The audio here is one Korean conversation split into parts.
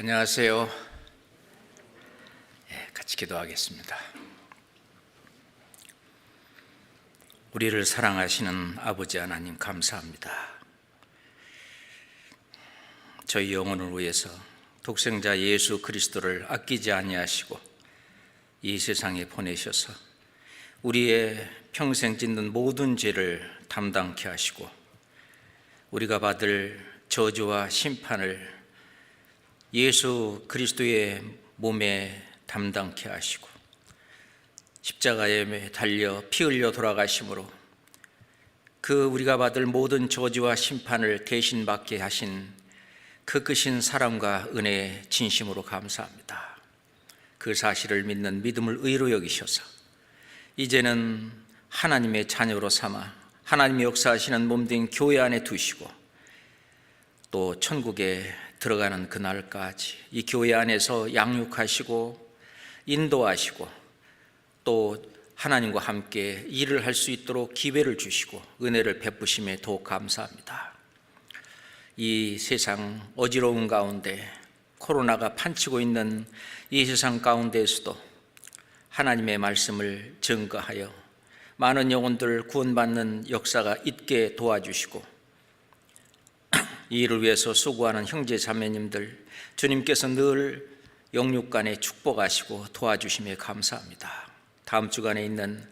안녕하세요. 같이 기도하겠습니다. 우리를 사랑하시는 아버지 하나님 감사합니다. 저희 영혼을 위해서 독생자 예수 그리스도를 아끼지 아니하시고 이 세상에 보내셔서 우리의 평생 짓는 모든 죄를 담당케 하시고 우리가 받을 저주와 심판을 예수 그리스도의 몸에 담당케 하시고 십자가에 달려 피 흘려 돌아가심으로 그 우리가 받을 모든 저주와 심판을 대신 받게 하신 그 크신 사랑과 은혜에 진심으로 감사합니다. 그 사실을 믿는 믿음을 의로 여기셔서 이제는 하나님의 자녀로 삼아 하나님의 역사하시는 몸된 교회 안에 두시고 또 천국에 들어가는 그날까지 이 교회 안에서 양육하시고 인도하시고 또 하나님과 함께 일을 할 수 있도록 기회를 주시고 은혜를 베푸심에 더욱 감사합니다. 이 세상 어지러운 가운데 코로나가 판치고 있는 이 세상 가운데에서도 하나님의 말씀을 증거하여 많은 영혼들 구원받는 역사가 있게 도와주시고 이 일을 위해서 수고하는 형제 자매님들 주님께서 늘 영육간에 축복하시고 도와주심에 감사합니다. 다음 주간에 있는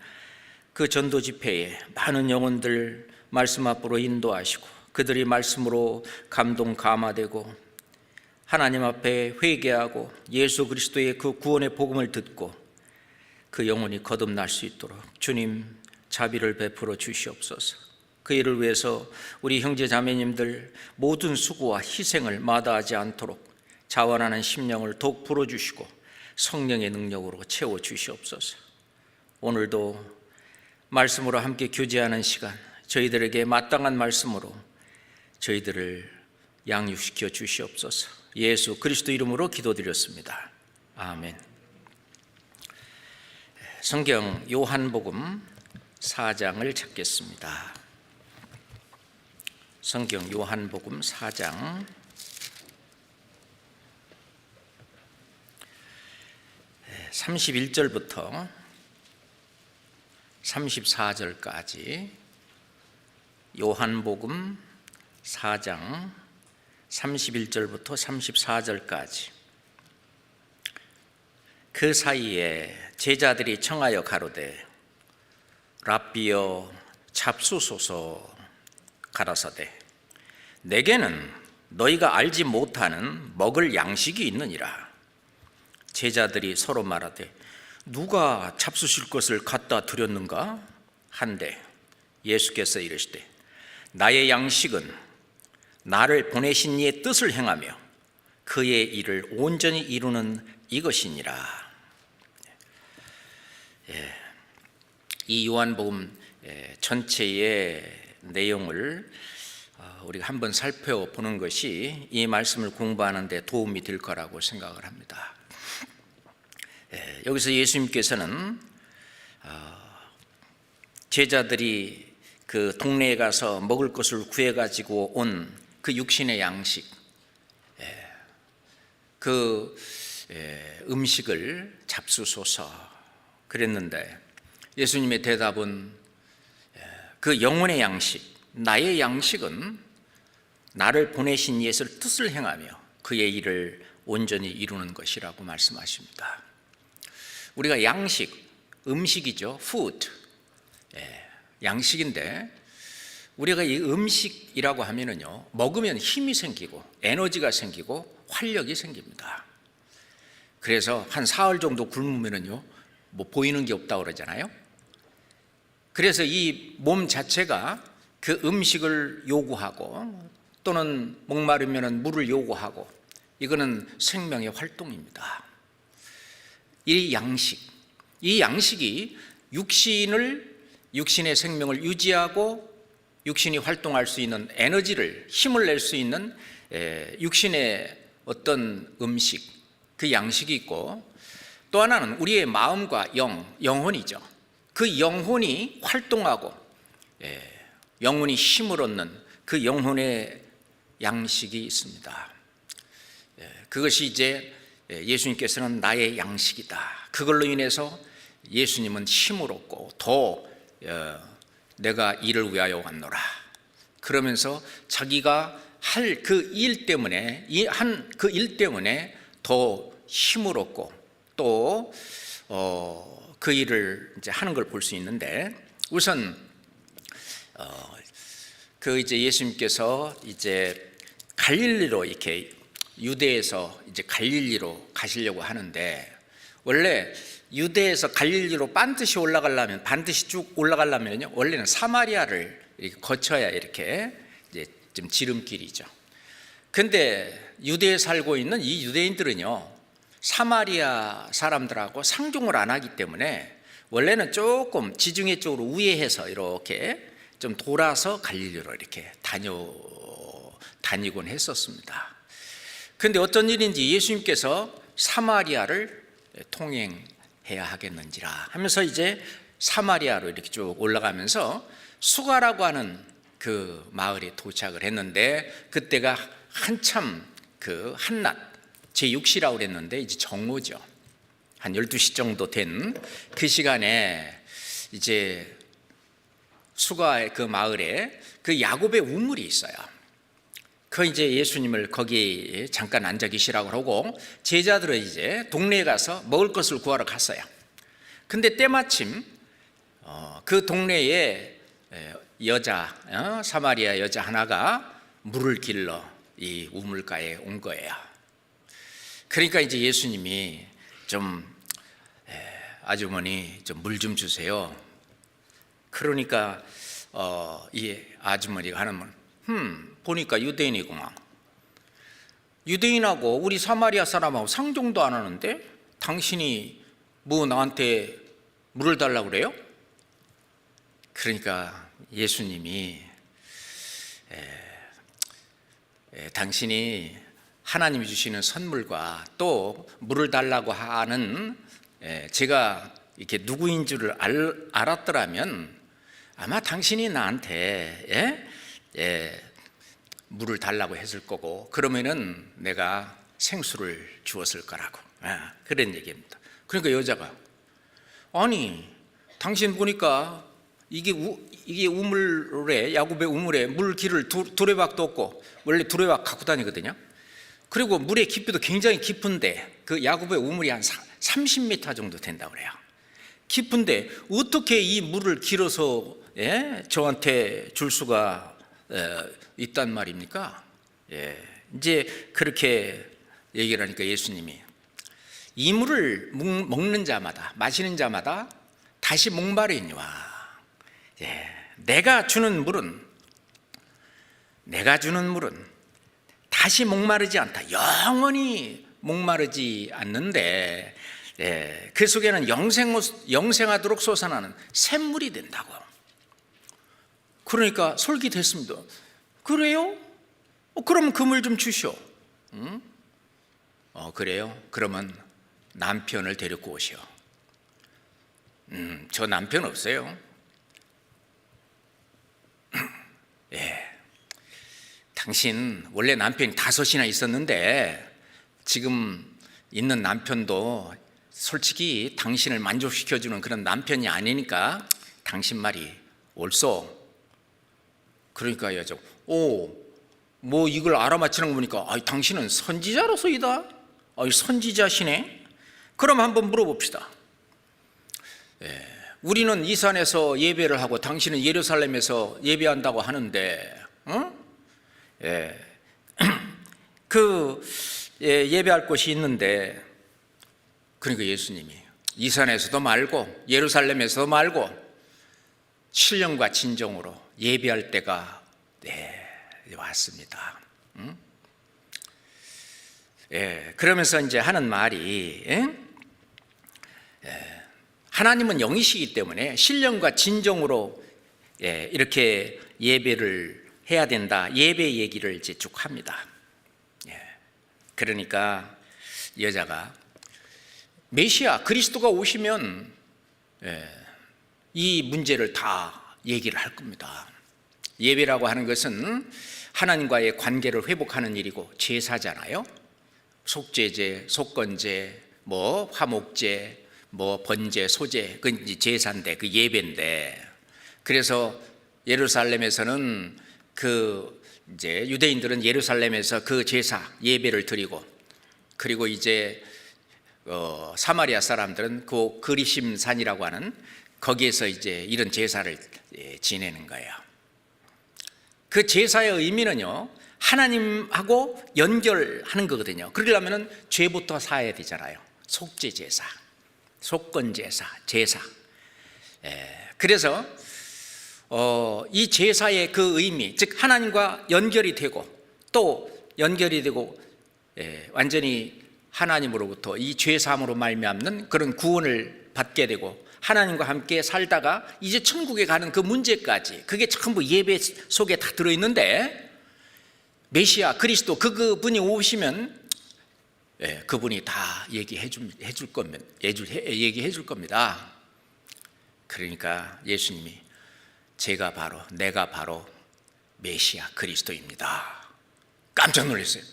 그 전도 집회에 많은 영혼들 말씀 앞으로 인도하시고 그들이 말씀으로 감동 감화되고 하나님 앞에 회개하고 예수 그리스도의 그 구원의 복음을 듣고 그 영혼이 거듭날 수 있도록 주님 자비를 베풀어 주시옵소서. 그 일을 위해서 우리 형제 자매님들 모든 수고와 희생을 마다하지 않도록 자원하는 심령을 더욱 불어주시고 성령의 능력으로 채워주시옵소서. 오늘도 말씀으로 함께 교제하는 시간 저희들에게 마땅한 말씀으로 저희들을 양육시켜 주시옵소서. 예수 그리스도 이름으로 기도드렸습니다. 아멘. 성경 요한복음 4장을 찾겠습니다. 성경 요한복음 4장 31절부터 34절까지 요한복음 4장 31절부터 34절까지 그 사이에 제자들이 청하여 가로되 랍비여 잡수소서 가라사대 내게는 너희가 알지 못하는 먹을 양식이 있느니라. 제자들이 서로 말하되 누가 잡수실 것을 갖다 드렸는가 한데 예수께서 이르시되 나의 양식은 나를 보내신 이의 뜻을 행하며 그의 일을 온전히 이루는 이것이니라. 이 요한복음 전체의 내용을 우리가 한번 살펴보는 것이 이 말씀을 공부하는 데 도움이 될 거라고 생각을 합니다. 여기서 예수님께서는 제자들이 그 동네에 가서 먹을 것을 구해가지고 온 그 육신의 양식, 그 음식을 잡수소서 그랬는데 예수님의 대답은 그 영혼의 양식, 나의 양식은 나를 보내신 예수의 뜻을 행하며 그의 일을 온전히 이루는 것이라고 말씀하십니다. 우리가 양식, 음식이죠. food, 양식인데 우리가 이 음식이라고 하면은요 먹으면 힘이 생기고 에너지가 생기고 활력이 생깁니다. 그래서 한 사흘 정도 굶으면은요 뭐 보이는 게 없다고 그러잖아요. 그래서 이 몸 자체가 그 음식을 요구하고 또는 목마르면 물을 요구하고 이거는 생명의 활동입니다. 이 양식이 육신의 생명을 유지하고 육신이 활동할 수 있는 에너지를 힘을 낼 수 있는 육신의 어떤 음식 그 양식이 있고 또 하나는 우리의 마음과 영혼이죠. 그 영혼이 활동하고 영혼이 힘을 얻는 그 영혼의 양식이 있습니다. 그것이 이제 예수님께서는 나의 양식이다. 그걸로 인해서 예수님은 힘을 얻고 더 내가 이를 위하여 왔노라. 그러면서 자기가 할 그 일 때문에 그 일 때문에 더 힘을 얻고 또 그 일을 이제 하는 걸 볼 수 있는데, 우선 그 이제 예수님께서 이제 갈릴리로 이렇게 유대에서 이제 갈릴리로 가시려고 하는데, 원래 유대에서 갈릴리로 반드시 쭉 올라가려면요, 원래는 사마리아를 이렇게 거쳐야 이렇게 이제 좀 지름길이죠. 근데 유대에 살고 있는 이 유대인들은요, 사마리아 사람들하고 상종을 안 하기 때문에 원래는 조금 지중해 쪽으로 우회해서 이렇게 좀 돌아서 갈릴리로 이렇게 다니곤 했었습니다. 근데 어떤 일인지 예수님께서 사마리아를 통행해야 하겠는지라 하면서 이제 사마리아로 이렇게 쭉 올라가면서 수가라고 하는 그 마을에 도착을 했는데, 그때가 한참 그 한낮 제6시라고 그랬는데 이제 정오죠. 한 12시 정도 된 그 시간에 이제 수가의 그 마을에 그 야곱의 우물이 있어요. 그 이제 예수님을 거기 잠깐 앉아 계시라고 하고 제자들은 이제 동네에 가서 먹을 것을 구하러 갔어요. 근데 때마침 그 동네에 사마리아 여자 하나가 물을 길러 이 우물가에 온 거예요. 그러니까 이제 예수님이 아주머니 좀 물 좀 주세요. 그러니까 이 아주머니가 하는 말, 보니까 유대인이구만. 유대인하고 우리 사마리아 사람하고 상종도 안 하는데 당신이 뭐 나한테 물을 달라고 그래요? 그러니까 예수님이 당신이 하나님이 주시는 선물과 또 물을 달라고 하는 제가 이렇게 누구인 줄을 알았더라면 아마 당신이 나한테 물을 달라고 했을 거고, 그러면은 내가 생수를 주었을 거라고 그런 얘기입니다. 그러니까 여자가, 아니 당신 보니까 이게 우물에, 야곱의 우물에 물 길을 두레박도 없고, 원래 두레박 갖고 다니거든요. 그리고 물의 깊이도 굉장히 깊은데 그 야곱의 우물이 한 30m 정도 된다고 그래요. 깊은데 어떻게 이 물을 길어서 저한테 줄 수가 있단 말입니까? 이제 그렇게 얘기를 하니까 예수님이, 이 물을 먹는 자마다, 마시는 자마다 다시 목마르니와 내가 주는 물은 다시 목마르지 않다. 영원히 목마르지 않는데 그 속에는 영생하도록 솟아나는 샘물이 된다고. 그러니까 솔깃했습니다. 그래요? 그러면 그 물 좀 주시오. 그래요? 그러면 남편을 데리고 오시오. 저 남편 없어요. 당신 원래 남편이 5이나 있었는데 지금 있는 남편도 솔직히 당신을 만족시켜주는 그런 남편이 아니니까 당신 말이 옳소. 그러니까 여자가, 뭐 이걸 알아맞히는 거 보니까 당신은 선지자로서이다. 선지자시네. 그럼 한번 물어봅시다. 우리는 이 산에서 예배를 하고 당신은 예루살렘에서 예배한다고 하는데 예배할 곳이 있는데, 그러니까 예수님이 이 산에서도 말고 예루살렘에서도 말고 신령과 진정으로 예배할 때가 왔습니다. 그러면서 이제 하는 말이, 하나님은 영이시기 때문에 신령과 진정으로 이렇게 예배를 해야 된다. 예배 얘기를 이제 쭉 합니다. 그러니까 여자가, 메시아 그리스도가 오시면 이 문제를 다 얘기를 할 겁니다. 예배라고 하는 것은 하나님과의 관계를 회복하는 일이고 제사잖아요. 속죄제, 속건제, 뭐 화목제, 뭐 번제, 소제, 그 이제 제사인데, 그 예배인데, 그래서 예루살렘에서는 그 이제 유대인들은 예루살렘에서 그 제사 예배를 드리고, 그리고 이제 사마리아 사람들은 그 그리심산이라고 하는 거기에서 이제 이런 제사를 지내는 거예요. 그 제사의 의미는요, 하나님하고 연결하는 거거든요. 그러려면 죄부터 사야 되잖아요. 속죄 제사, 속건 제사, 제사. 그래서 이 제사의 그 의미, 즉 하나님과 연결이 되고, 또 연결이 되고 완전히 하나님으로부터 이 죄사함으로 말미암는 그런 구원을 받게 되고, 하나님과 함께 살다가 이제 천국에 가는 그 문제까지, 그게 전부 예배 속에 다 들어있는데, 메시아 그리스도 그분이 오시면 그분이 다 얘기해 줄 겁니다. 그러니까 예수님이 내가 바로 메시아 그리스도입니다. 깜짝 놀랐어요.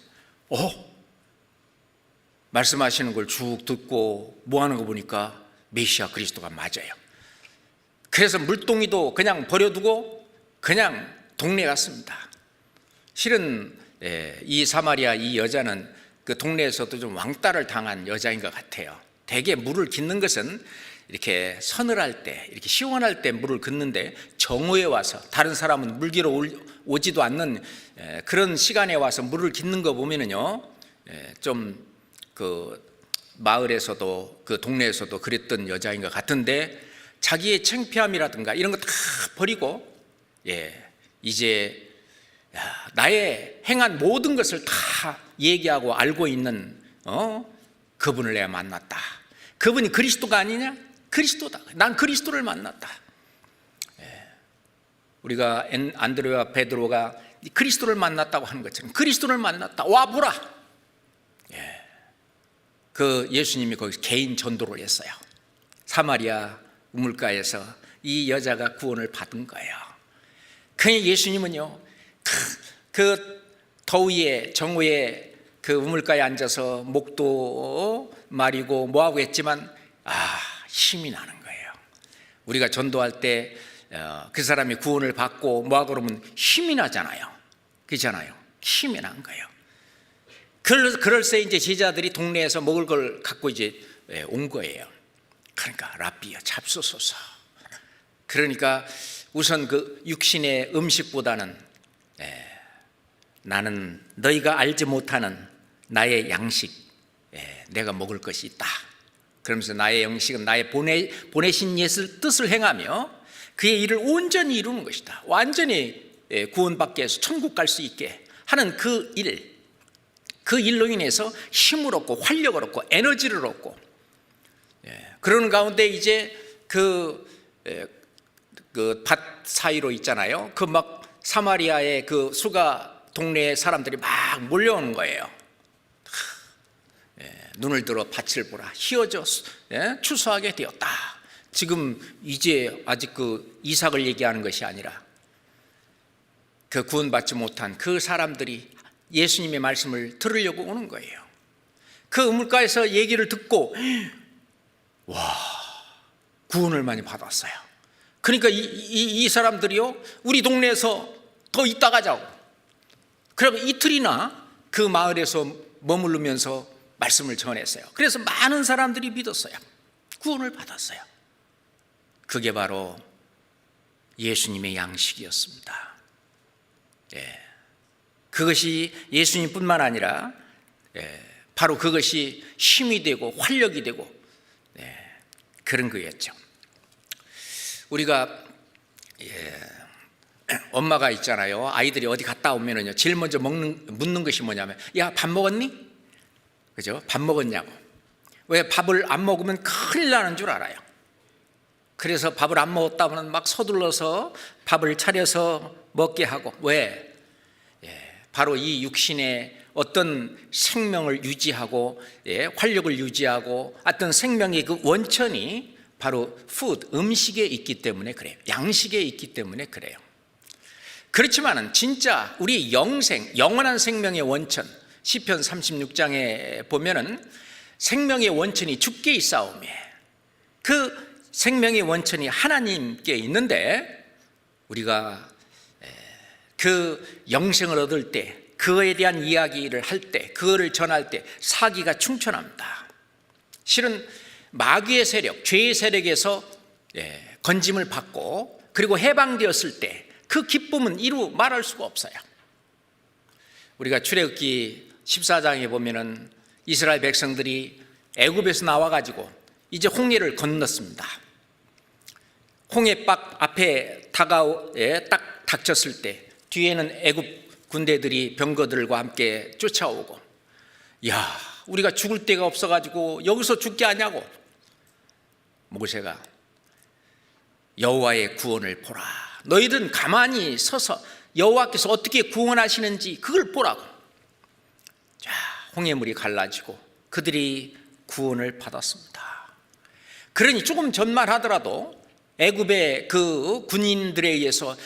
말씀하시는 걸 쭉 듣고 뭐 하는 거 보니까 메시아 그리스도가 맞아요. 그래서 물동이도 그냥 버려두고 그냥 동네 갔습니다. 실은 이 사마리아 이 여자는 그 동네에서도 좀 왕따를 당한 여자인 것 같아요. 대개 물을 깃는 것은 이렇게 서늘할 때, 이렇게 시원할 때 물을 긋는데, 정오에 와서 다른 사람은 물기로 오지도 않는 그런 시간에 와서 물을 깃는 거 보면은요, 좀 그 마을에서도 그 동네에서도 그랬던 여자인 것 같은데, 자기의 창피함이라든가 이런 거 다 버리고 이제 나의 행한 모든 것을 다 얘기하고 알고 있는 그분을 내가 만났다. 그분이 그리스도가 아니냐? 그리스도다. 난 그리스도를 만났다. 우리가 안드레와 베드로가 그리스도를 만났다고 하는 것처럼 그리스도를 만났다. 와 보라. 그 예수님이 거기서 개인 전도를 했어요. 사마리아 우물가에서 이 여자가 구원을 받은 거예요. 그 예수님은요, 그 더위에 정오에 그 우물가에 앉아서 목도 마리고 뭐하고 했지만 힘이 나는 거예요. 우리가 전도할 때 그 사람이 구원을 받고 뭐하고 그러면 힘이 나잖아요. 그렇잖아요. 힘이 난 거예요. 그럴새 이제 제자들이 동네에서 먹을 걸 갖고 이제 온 거예요. 그러니까 랍비여 잡수소서. 그러니까 우선 그 육신의 음식보다는 나는 너희가 알지 못하는 나의 양식, 내가 먹을 것이 있다. 그러면서 나의 양식은 나의 보내신 예수 뜻을 행하며 그의 일을 온전히 이루는 것이다. 완전히 구원받게 해서 천국 갈 수 있게 하는 그 일로 인해서 힘을 얻고 활력을 얻고 에너지를 얻고, 그러는 가운데 이제 그 밭 사이로 있잖아요. 그 막 사마리아의 그 수가 동네에 사람들이 막 몰려오는 거예요. 눈을 들어 밭을 보라. 희어져 추수하게 되었다. 지금 이제 아직 그 이삭을 얘기하는 것이 아니라 그 구원받지 못한 그 사람들이 예수님의 말씀을 들으려고 오는 거예요. 그 우물가에서 얘기를 듣고 구원을 많이 받았어요. 그러니까 이 사람들이요, 우리 동네에서 더 있다 가자고. 그리고 이틀이나 그 마을에서 머무르면서 말씀을 전했어요. 그래서 많은 사람들이 믿었어요. 구원을 받았어요. 그게 바로 예수님의 양식이었습니다. 그것이 예수님뿐만 아니라 바로 그것이 힘이 되고 활력이 되고 그런 거였죠. 우리가 엄마가 있잖아요. 아이들이 어디 갔다 오면은요, 제일 먼저 묻는 것이 뭐냐면, 야, 밥 먹었니? 그죠? 밥 먹었냐고. 왜? 밥을 안 먹으면 큰일 나는 줄 알아요. 그래서 밥을 안 먹었다면 막 서둘러서 밥을 차려서 먹게 하고. 왜? 바로 이 육신의 어떤 생명을 유지하고 활력을 유지하고 어떤 생명의 그 원천이 바로 푸드, 음식에 있기 때문에 그래요. 양식에 있기 때문에 그래요. 그렇지만은 진짜 우리 영원한 생명의 원천, 시편 36장에 보면은 생명의 원천이 주께 있사오매, 그 생명의 원천이 하나님께 있는데 우리가 그 영생을 얻을 때, 그거에 대한 이야기를 할 때, 그거를 전할 때 사기가 충천합니다. 실은 마귀의 세력, 죄의 세력에서 건짐을 받고 그리고 해방되었을 때 그 기쁨은 이루 말할 수가 없어요. 우리가 출애굽기 14장에 보면은 이스라엘 백성들이 애굽에서 나와가지고 이제 홍해를 건넜습니다. 홍해박 앞에 딱 닥쳤을 때 뒤에는 애굽 군대들이 병거들과 함께 쫓아오고, 야, 우리가 죽을 데가 없어가지고 여기서 죽게 하냐고. 모세가 여호와의 구원을 보라, 너희들은 가만히 서서 여호와께서 어떻게 구원하시는지 그걸 보라고. 자, 홍해물이 갈라지고 그들이 구원을 받았습니다. 그러니 조금 전만 하더라도 애굽의 그 군인들에 의해서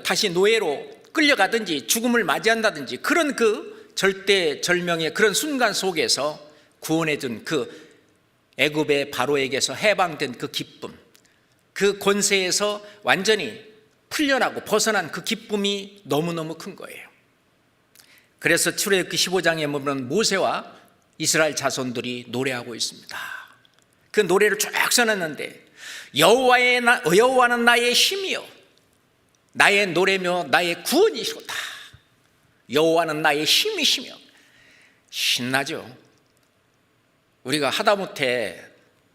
다시 노예로 끌려가든지 죽음을 맞이한다든지 그런 그 절대절명의 그런 순간 속에서 구원해준 그 애굽의 바로에게서 해방된 그 기쁨, 그 권세에서 완전히 풀려나고 벗어난 그 기쁨이 너무너무 큰 거예요. 그래서 출애굽기 15장에 보면 모세와 이스라엘 자손들이 노래하고 있습니다. 그 노래를 쭉 써놨는데, 여호와는 나의 힘이요 나의 노래며 나의 구원이시로다. 여호와는 나의 힘이시며. 신나죠. 우리가 하다못해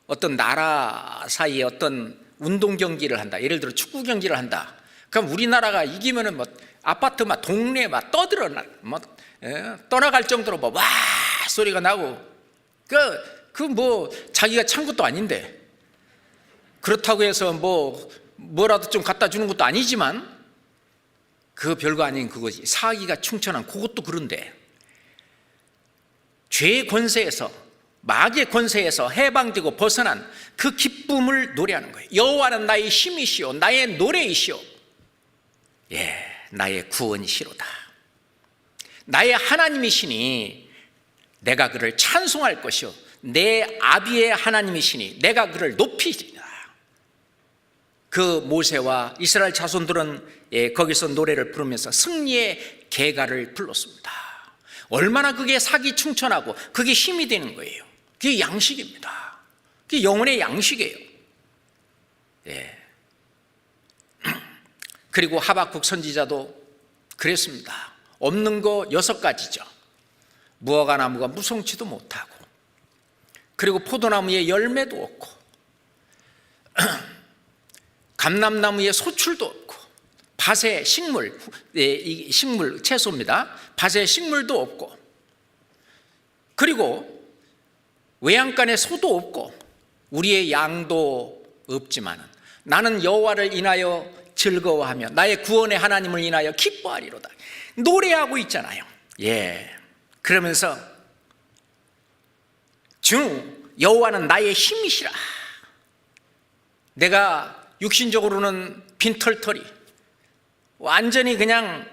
어떤 나라 사이에 어떤 운동 경기를 한다, 예를 들어 축구 경기를 한다. 그럼 우리나라가 이기면은 뭐 아파트 막 동네 막 떠나갈 정도로 뭐 와 소리가 나고, 그 뭐 자기가 찬 것도 아닌데, 그렇다고 해서 뭐라도 좀 갖다 주는 것도 아니지만 그 별거 아닌 그거지. 사기가 충천한 그것도 그런데, 죄의 권세에서, 마귀의 권세에서 해방되고 벗어난 그 기쁨을 노래하는 거예요. 여호와는 나의 힘이시오 나의 노래이시오, 나의 구원이시로다. 나의 하나님이시니 내가 그를 찬송할 것이요 내 아비의 하나님이시니 내가 그를 높이리라. 그 모세와 이스라엘 자손들은 거기서 노래를 부르면서 승리의 계가를 불렀습니다. 얼마나 그게 사기 충천하고 그게 힘이 되는 거예요. 그게 양식입니다. 그게 영혼의 양식이에요. 그리고 하박국 선지자도 그랬습니다. 없는 거 6가지죠. 무화과 나무가 무성치도 못하고, 그리고 포도나무에 열매도 없고, 감람나무에 소출도 없고, 밭에 식물, 식물 채소입니다. 밭에 식물도 없고, 그리고 외양간에 소도 없고, 우리의 양도 없지만 나는 여호와를 인하여 즐거워하며 나의 구원의 하나님을 인하여 기뻐하리로다. 노래하고 있잖아요. 그러면서 주 여호와는 나의 힘이시라. 내가 육신적으로는 빈털터리, 완전히 그냥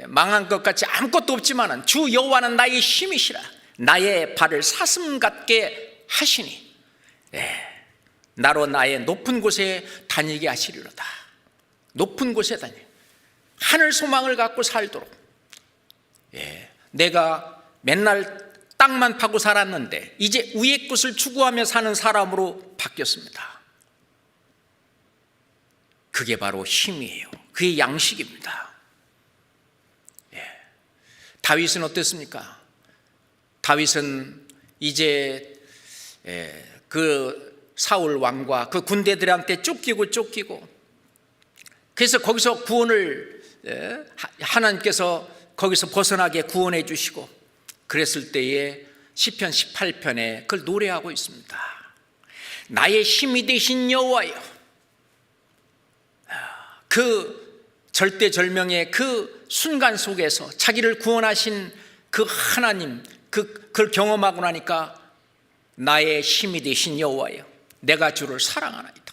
망한 것 같이 아무것도 없지만 주 여호와는 나의 힘이시라. 나의 발을 사슴 같게 하시니 나로 나의 높은 곳에 다니게 하시리로다. 높은 곳에 다니, 하늘 소망을 갖고 살도록. 내가 맨날 땅만 파고 살았는데 이제 위의 것을 추구하며 사는 사람으로 바뀌었습니다. 그게 바로 힘이에요. 그게 양식입니다. 다윗은 어땠습니까? 다윗은 이제 그 사울 왕과 그 군대들한테 쫓기고, 그래서 거기서 구원을 하나님께서 거기서 벗어나게 구원해 주시고, 그랬을 때에 시편 18편에 그걸 노래하고 있습니다. 나의 힘이 되신 여호와여. 그 절대절명의 그 순간 속에서 자기를 구원하신 그 하나님, 그걸 경험하고 나니까 나의 힘이 되신 여호와여, 내가 주를 사랑하나이다.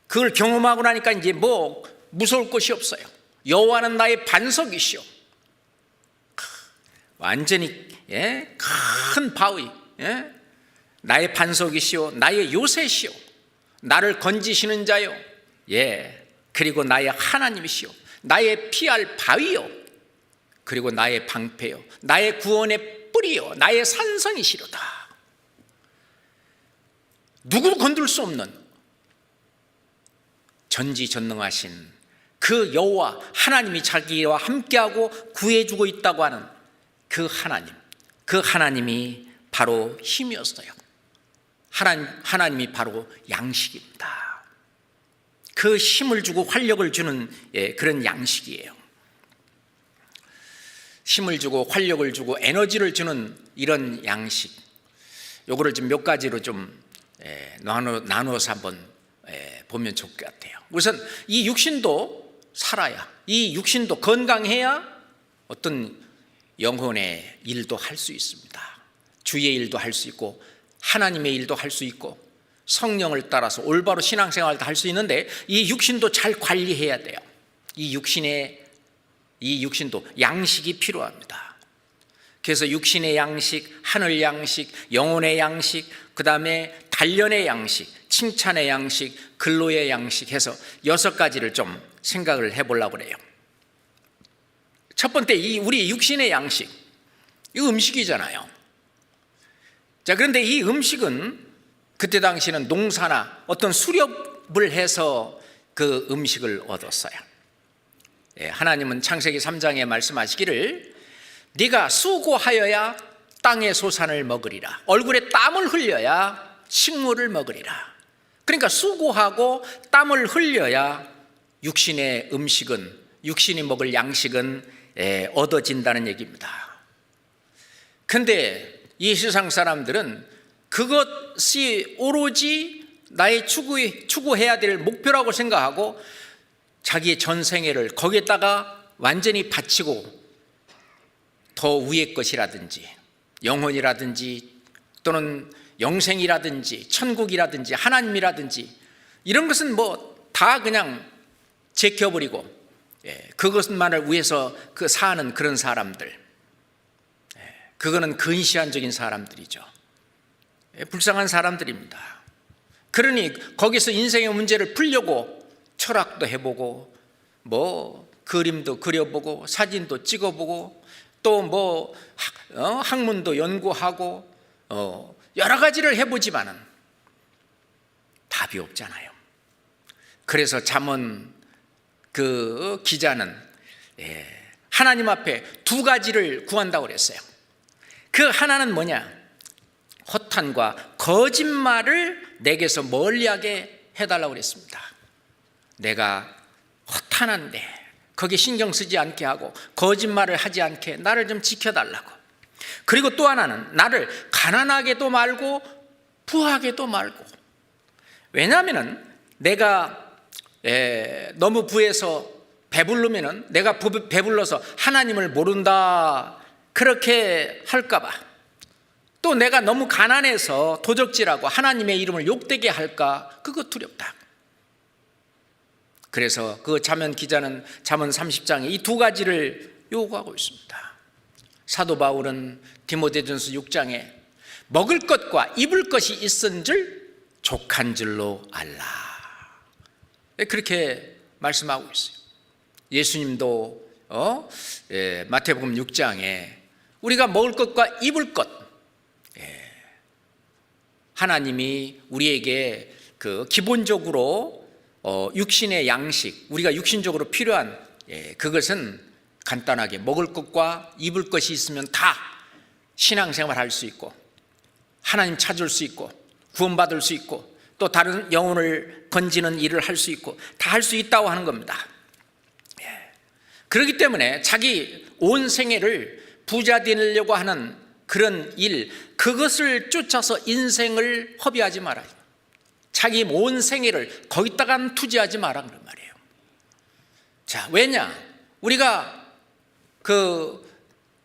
그걸 경험하고 나니까 이제 무서울 것이 없어요. 여호와는 나의 반석이시오. 완전히 큰 바위, 나의 반석이시오, 나의 요새시오, 나를 건지시는 자요, 그리고 나의 하나님이시오, 나의 피할 바위요, 그리고 나의 방패요, 나의 구원의 뿌리요, 나의 산성이시로다. 누구도 건들 수 없는 전지전능하신 그 여호와 하나님이 자기와 함께하고 구해주고 있다고 하는 그 하나님이 바로 힘이었어요. 하나님이 바로 양식입니다. 그 힘을 주고 활력을 주는 그런 양식이에요. 힘을 주고 활력을 주고 에너지를 주는 이런 양식, 요거를 좀 몇 가지로 좀 나누어서 한번 보면 좋을 것 같아요. 우선 이 육신도 살아야, 이 육신도 건강해야 어떤 영혼의 일도 할 수 있습니다. 주의 일도 할 수 있고 하나님의 일도 할 수 있고 성령을 따라서 올바로 신앙생활도 할 수 있는데, 이 육신도 잘 관리해야 돼요. 이 육신도 양식이 필요합니다. 그래서 육신의 양식, 하늘 양식, 영혼의 양식, 그 다음에 단련의 양식, 칭찬의 양식, 근로의 양식 해서 6가지를 좀 생각을 해보려고 그래요. 첫 번째, 우리 육신의 양식, 이 음식이잖아요. 자, 그런데 이 음식은 그때 당시는 농사나 어떤 수렵을 해서 그 음식을 얻었어요. 하나님은 창세기 3장에 말씀하시기를 네가 수고하여야 땅의 소산을 먹으리라, 얼굴에 땀을 흘려야 식물을 먹으리라. 그러니까 수고하고 땀을 흘려야 육신의 음식은, 육신이 먹을 양식은 얻어진다는 얘기입니다. 근데 이 세상 사람들은 그것이 오로지 나의 추구해야 될 목표라고 생각하고 자기의 전생애를 거기에다가 완전히 바치고 더 위의 것이라든지 영혼이라든지 또는 영생이라든지 천국이라든지 하나님이라든지 이런 것은 뭐 다 그냥 제껴버리고 그것만을 위해서 사는 그런 사람들, 그거는 근시안적인 사람들이죠. 불쌍한 사람들입니다. 그러니 거기서 인생의 문제를 풀려고 철학도 해보고 뭐 그림도 그려보고 사진도 찍어보고 또 뭐 학문도 연구하고 여러 가지를 해보지만은 답이 없잖아요. 그래서 잠언 그 기자는 하나님 앞에 2가지를 구한다고 그랬어요. 그 하나는 뭐냐? 허탄과 거짓말을 내게서 멀리하게 해달라고 그랬습니다. 내가 허탄한데 거기에 신경 쓰지 않게 하고 거짓말을 하지 않게 나를 좀 지켜달라고. 그리고 또 하나는 나를 가난하게도 말고 부하게도 말고. 왜냐하면 내가 너무 부해서 배부르면 내가 배불러서 하나님을 모른다 그렇게 할까봐, 또 내가 너무 가난해서 도적질하고 하나님의 이름을 욕되게 할까, 그거 두렵다. 그래서 그 잠언 기자는 잠언 30장에 이 2가지를 요구하고 있습니다. 사도 바울은 디모데전서 6장에 먹을 것과 입을 것이 있은 줄 족한 줄로 알라, 그렇게 말씀하고 있어요. 예수님도 마태복음 6장에 우리가 먹을 것과 입을 것, 하나님이 우리에게 그 기본적으로 육신의 양식, 우리가 육신적으로 필요한 그것은 간단하게 먹을 것과 입을 것이 있으면 다 신앙생활 할 수 있고 하나님 찾을 수 있고 구원받을 수 있고 또 다른 영혼을 건지는 일을 할 수 있고 다 할 수 있다고 하는 겁니다. 그렇기 때문에 자기 온 생애를 부자 되려고 하는 그런 일, 그것을 쫓아서 인생을 허비하지 말아요. 자기 온 생애를 거기다가 투지하지 마라 그런 말이에요. 자, 왜냐? 우리가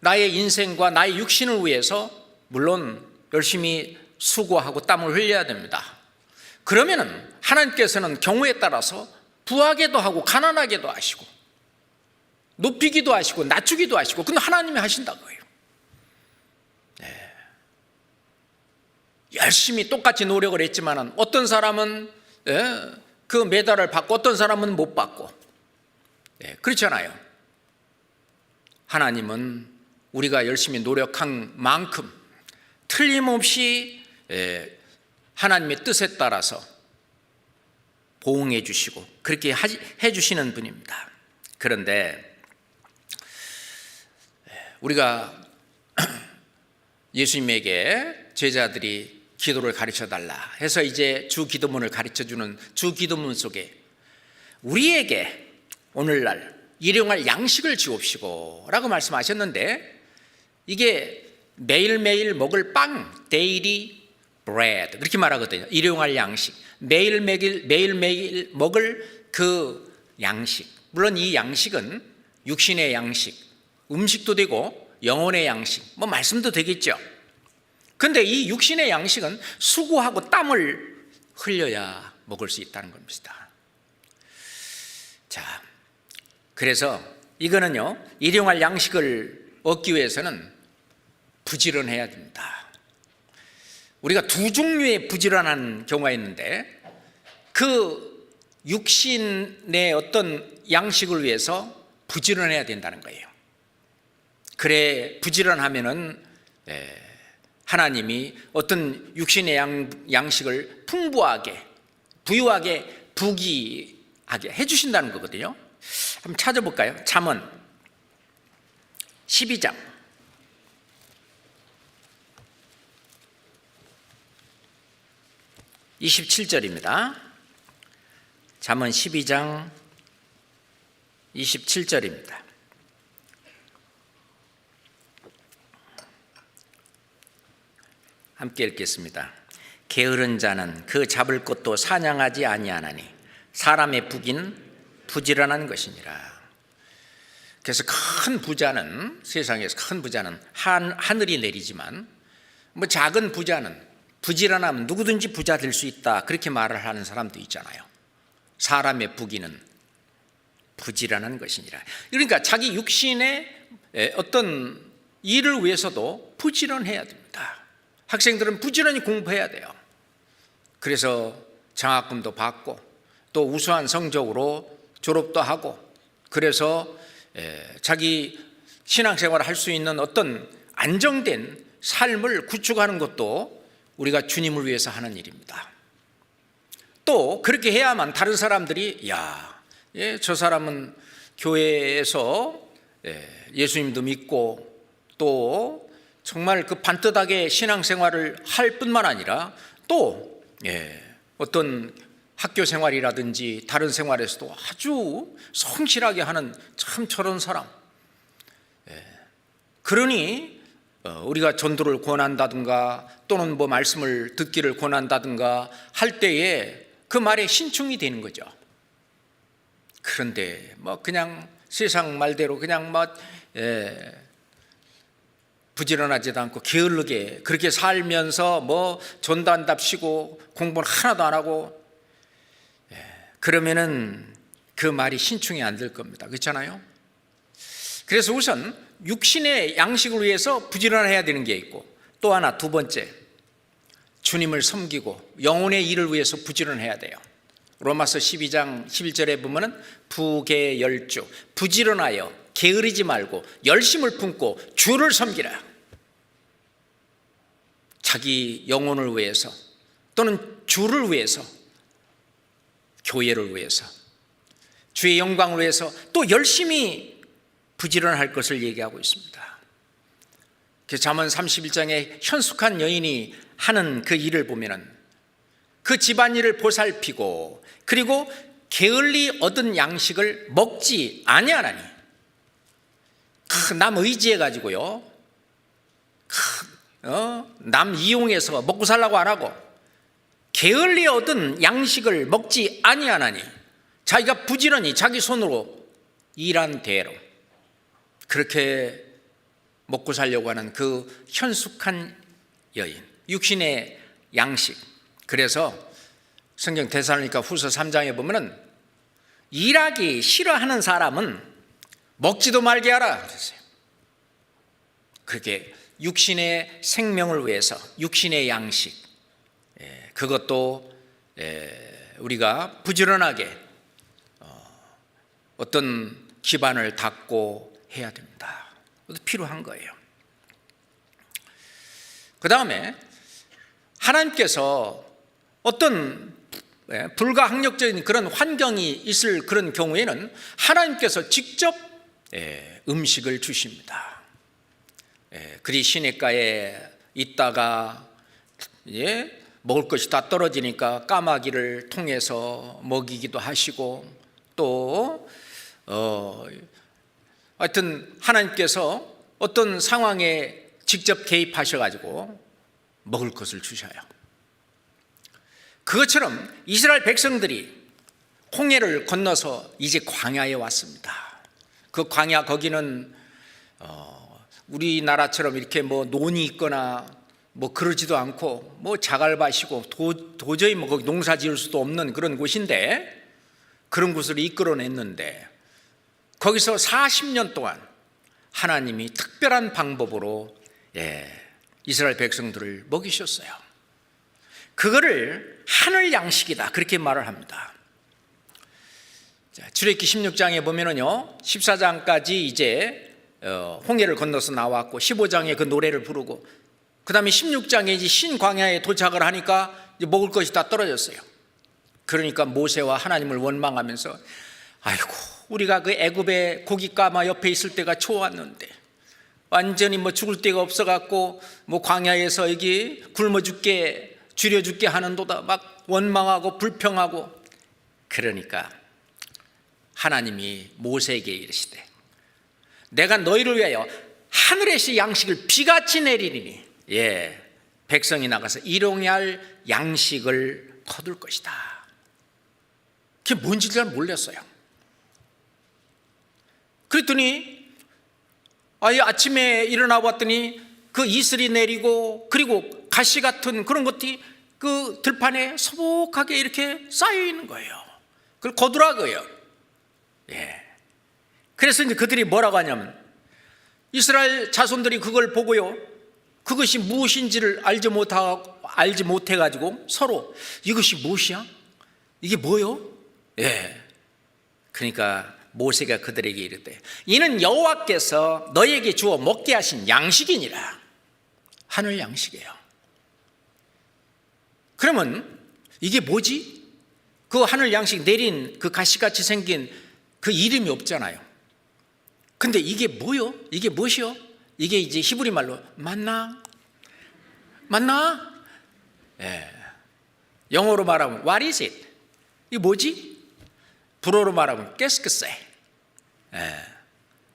나의 인생과 나의 육신을 위해서 물론 열심히 수고하고 땀을 흘려야 됩니다. 그러면은 하나님께서는 경우에 따라서 부하게도 하고 가난하게도 하시고 높이기도 하시고 낮추기도 하시고, 그건 하나님이 하신다고요. 열심히 똑같이 노력을 했지만 어떤 사람은 그 메달을 받고 어떤 사람은 못 받고, 그렇잖아요. 하나님은 우리가 열심히 노력한 만큼 틀림없이 하나님의 뜻에 따라서 보응해 주시고 그렇게 해 주시는 분입니다. 그런데 우리가 예수님에게 제자들이 기도를 가르쳐 달라 해서 이제 주 기도문을 가르쳐 주는 주 기도문 속에 우리에게 오늘날 일용할 양식을 주옵시고 라고 말씀하셨는데, 이게 매일매일 먹을 빵, daily bread 그렇게 말하거든요. 일용할 양식, 매일매일 먹을 그 양식. 물론 이 양식은 육신의 양식, 음식도 되고 영혼의 양식, 뭐 말씀도 되겠죠. 그런데 이 육신의 양식은 수고하고 땀을 흘려야 먹을 수 있다는 겁니다. 자, 그래서 이거는요, 일용할 양식을 얻기 위해서는 부지런해야 됩니다. 우리가 두 종류의 부지런한 경우가 있는데, 그 육신의 어떤 양식을 위해서 부지런해야 된다는 거예요. 그래 부지런하면은 하나님이 어떤 육신의 양식을 풍부하게, 부유하게, 부귀하게 해주신다는 거거든요. 한번 찾아볼까요? 잠언 12장 27절입니다. 잠언 12장 27절입니다. 함께 읽겠습니다. 게으른 자는 그 잡을 것도 사냥하지 아니하나니 사람의 부귀는 부지런한 것이니라. 그래서 큰 부자는, 세상에서 큰 부자는 하늘이 내리지만 뭐 작은 부자는 부지런하면 누구든지 부자 될 수 있다, 그렇게 말을 하는 사람도 있잖아요. 사람의 부귀는 부지런한 것이니라. 그러니까 자기 육신의 어떤 일을 위해서도 부지런해야 됩니다. 학생들은 부지런히 공부해야 돼요. 그래서 장학금도 받고 또 우수한 성적으로 졸업도 하고, 그래서 자기 신앙생활을 할 수 있는 어떤 안정된 삶을 구축하는 것도 우리가 주님을 위해서 하는 일입니다. 또 그렇게 해야만 다른 사람들이 저 사람은 교회에서 예수님도 믿고 또 정말 그 반듯하게 신앙생활을 할 뿐만 아니라 또 어떤 학교 생활이라든지 다른 생활에서도 아주 성실하게 하는, 참 저런 사람. 그러니 우리가 전도를 권한다든가 또는 뭐 말씀을 듣기를 권한다든가 할 때에 그 말에 신중이 되는 거죠. 그런데 뭐 그냥 세상 말대로 그냥 부지런하지도 않고 게으르게 그렇게 살면서 뭐 전도한답시고 공부는 하나도 안 하고, 그러면은 그 말이 신중이 안 될 겁니다. 그렇잖아요? 그래서 우선 육신의 양식을 위해서 부지런해야 되는 게 있고, 또 하나, 두 번째, 주님을 섬기고 영혼의 일을 위해서 부지런해야 돼요. 로마서 12장 11절에 보면은 부계열주, 부지런하여 게으르지 말고 열심을 품고 주를 섬기라. 자기 영혼을 위해서 또는 주를 위해서, 교회를 위해서, 주의 영광을 위해서 또 열심히 부지런할 것을 얘기하고 있습니다. 그 잠언 31장에 현숙한 여인이 하는 그 일을 보면은 그 집안일을 보살피고 그리고 게을리 얻은 양식을 먹지 아니하나니, 남 의지해 가지고요, 남 이용해서 먹고 살라고 안 하고 게을리 얻은 양식을 먹지 아니하나니, 자기가 부지런히 자기 손으로 일한 대로 그렇게 먹고 살려고 하는 그 현숙한 여인, 육신의 양식. 그래서 성경 데살로니가 후서 3장에 보면은 일하기 싫어하는 사람은 먹지도 말게 하라 그랬어요. 그렇게 육신의 생명을 위해서, 육신의 양식, 그것도 우리가 부지런하게 어떤 기반을 닦고 해야 됩니다. 그것도 필요한 거예요. 그 다음에 하나님께서 어떤 불가항력적인 그런 환경이 있을 그런 경우에는 하나님께서 직접 음식을 주십니다. 그리 시냇가에 있다가 먹을 것이 다 떨어지니까 까마귀를 통해서 먹이기도 하시고, 또 하여튼 하나님께서 어떤 상황에 직접 개입하셔가지고 먹을 것을 주셔요. 그것처럼 이스라엘 백성들이 홍해를 건너서 이제 광야에 왔습니다. 그 광야, 거기는 우리나라처럼 이렇게 뭐 논이 있거나 뭐 그러지도 않고 뭐 자갈밭이고 도저히 뭐 거기 농사 지을 수도 없는 그런 곳인데, 그런 곳을 이끌어냈는데 거기서 40년 동안 하나님이 특별한 방법으로 이스라엘 백성들을 먹이셨어요. 그거를 하늘 양식이다, 그렇게 말을 합니다. 출애굽기 16장에 보면은요, 14장까지 이제 홍해를 건너서 나왔고 15장에 그 노래를 부르고, 그 다음에 16장에 이제 신광야에 도착을 하니까 이제 먹을 것이 다 떨어졌어요. 그러니까 모세와 하나님을 원망하면서, 아이고, 우리가 그 애굽의 고깃가마 옆에 있을 때가 좋았는데 완전히 뭐 죽을 데가 없어갖고 뭐 광야에서 여기 굶어 죽게 줄여 죽게 하는도다 막 원망하고 불평하고. 그러니까 하나님이 모세에게 이르시되, 내가 너희를 위하여 하늘에서 양식을 비같이 내리리니 백성이 나가서 일용할 양식을 거둘 것이다. 그게 뭔지 잘 몰랐어요. 그랬더니 아침에 일어나 봤더니 그 이슬이 내리고, 그리고 가시 같은 그런 것들이 그 들판에 소복하게 이렇게 쌓여 있는 거예요. 그걸 거두라고요. 그래서 이제 그들이 뭐라고 하냐면, 이스라엘 자손들이 그걸 보고요, 그것이 무엇인지를 알지 못해가지고 서로 이것이 무엇이야? 이게 뭐요? 그러니까 모세가 그들에게 이르되, 이는 여호와께서 너희에게 주어 먹게 하신 양식이니라. 하늘 양식이에요. 그러면 이게 뭐지? 그 하늘 양식 내린 그 가시같이 생긴 그 이름이 없잖아요. 근데 이게 뭐요? 이게 무엇이요? 이게 이제 히브리 말로 만나? 영어로 말하면 what is it? 이게 뭐지? 불어로 말하면 깨스크세,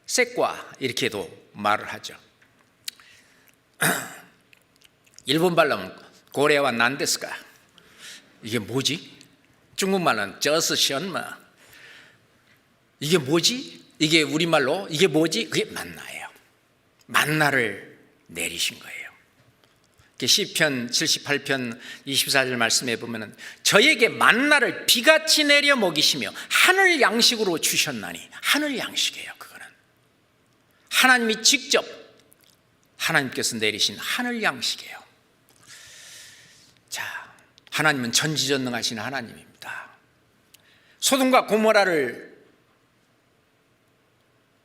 섹과 이렇게도 말을 하죠. 일본 말로는 고래와 난데스가. 이게 뭐지? 중국말로는 저스션마. 이게 뭐지? 이게 우리말로 이게 뭐지? 그게 만나예요. 만나를 내리신 거예요. 시편 78편 24절 말씀에 보면은, 저에게 만나를 비같이 내려 먹이시며 하늘 양식으로 주셨나니. 하늘 양식이에요. 그거는 하나님이 직접, 하나님께서 내리신 하늘 양식이에요. 자, 하나님은 전지전능하신 하나님입니다. 소돔과 고모라를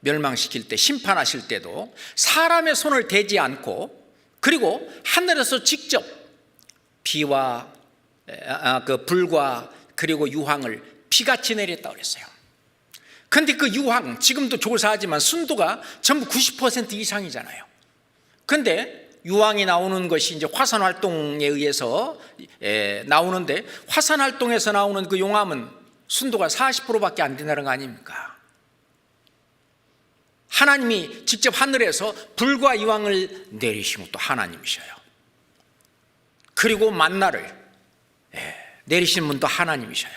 멸망시킬 때, 심판하실 때도 사람의 손을 대지 않고, 그리고 하늘에서 직접 비와 그 불과 그리고 유황을 비같이 내렸다고 그랬어요. 그런데 그 유황, 지금도 조사하지만 순도가 전부 90% 이상이잖아요. 그런데 유황이 나오는 것이 이제 화산 활동에 의해서 나오는데, 화산 활동에서 나오는 그 용암은 순도가 40%밖에 안 된다는 거 아닙니까? 하나님이 직접 하늘에서 불과 유황을 내리신 것도 하나님이셔요. 그리고 만나를 내리신 분도 하나님이셔요.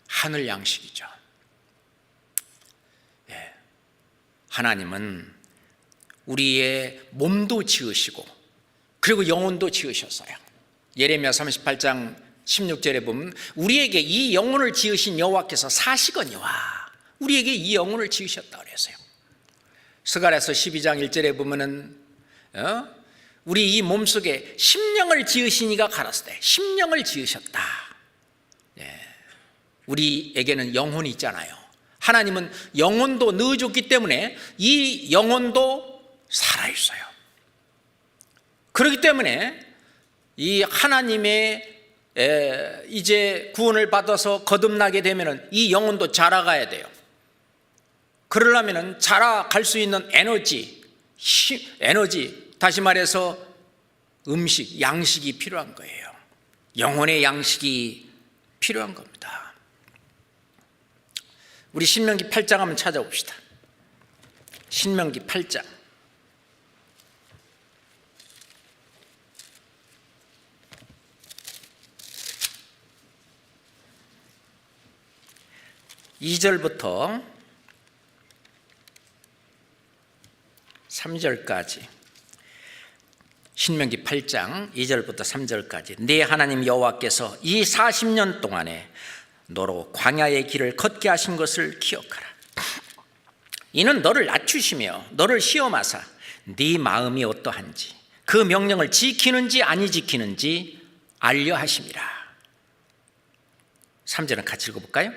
하늘 양식이죠. 하나님은 우리의 몸도 지으시고 그리고 영혼도 지으셨어요. 예레미야 38장 16절에 보면, 우리에게 이 영혼을 지으신 여호와께서 사시거니와. 우리에게 이 영혼을 지으셨다고 그랬어요. 스가랴서 12장 1절에 보면은 우리 이 몸속에 심령을 지으신 이가 가라사대 심령을 지으셨다. 우리에게는 영혼이 있잖아요. 하나님은 영혼도 넣어줬기 때문에 이 영혼도 살아있어요. 그렇기 때문에 이 하나님의 이제 구원을 받아서 거듭나게 되면 이 영혼도 자라가야 돼요. 그러려면 자라갈 수 있는 에너지, 다시 말해서 음식, 양식이 필요한 거예요. 영혼의 양식이 필요한 겁니다. 우리 신명기 8장 한번 찾아봅시다. 신명기 8장. (2절부터) 3절까지. 신명기 8장 2절부터 3절까지. 네 하나님 여호와께서 이 40년 동안에 너로 광야의 길을 걷게 하신 것을 기억하라. 이는 너를 낮추시며 너를 시험하사 네 마음이 어떠한지 그 명령을 지키는지 아니 지키는지 알려 하심이라. 3절은 같이 읽어볼까요?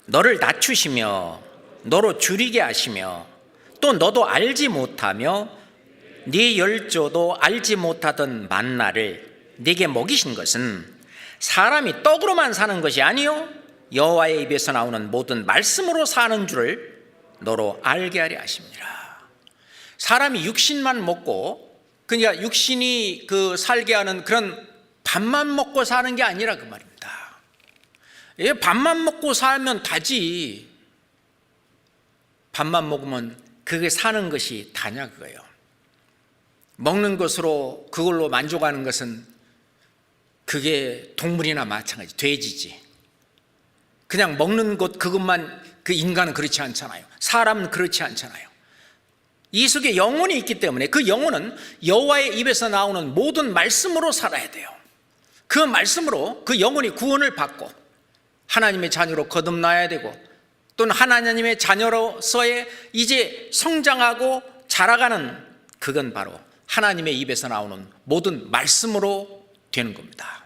너를 낮추시며 너로 줄이게 하시며 또 너도 알지 못하며 네 열조도 알지 못하던 만나를 네게 먹이신 것은 사람이 떡으로만 사는 것이 아니요 여호와의 입에서 나오는 모든 말씀으로 사는 줄을 너로 알게 하려 하십니다. 사람이 육신만 먹고, 그러니까 육신이 살게 하는 그런 밥만 먹고 사는 게 아니라 그 말입니다. 밥만 먹고 살면 다지, 밥만 먹으면 그게 사는 것이 다냐 그거예요. 먹는 것으로 그걸로 만족하는 것은 그게 동물이나 마찬가지, 돼지지. 그냥 먹는 것 그것만, 그 인간은 그렇지 않잖아요. 사람은 그렇지 않잖아요. 이 속에 영혼이 있기 때문에 그 영혼은 여호와의 입에서 나오는 모든 말씀으로 살아야 돼요. 그 말씀으로 그 영혼이 구원을 받고 하나님의 자녀로 거듭나야 되고, 또는 하나님의 자녀로서의 이제 성장하고 자라가는, 그건 바로 하나님의 입에서 나오는 모든 말씀으로 되는 겁니다.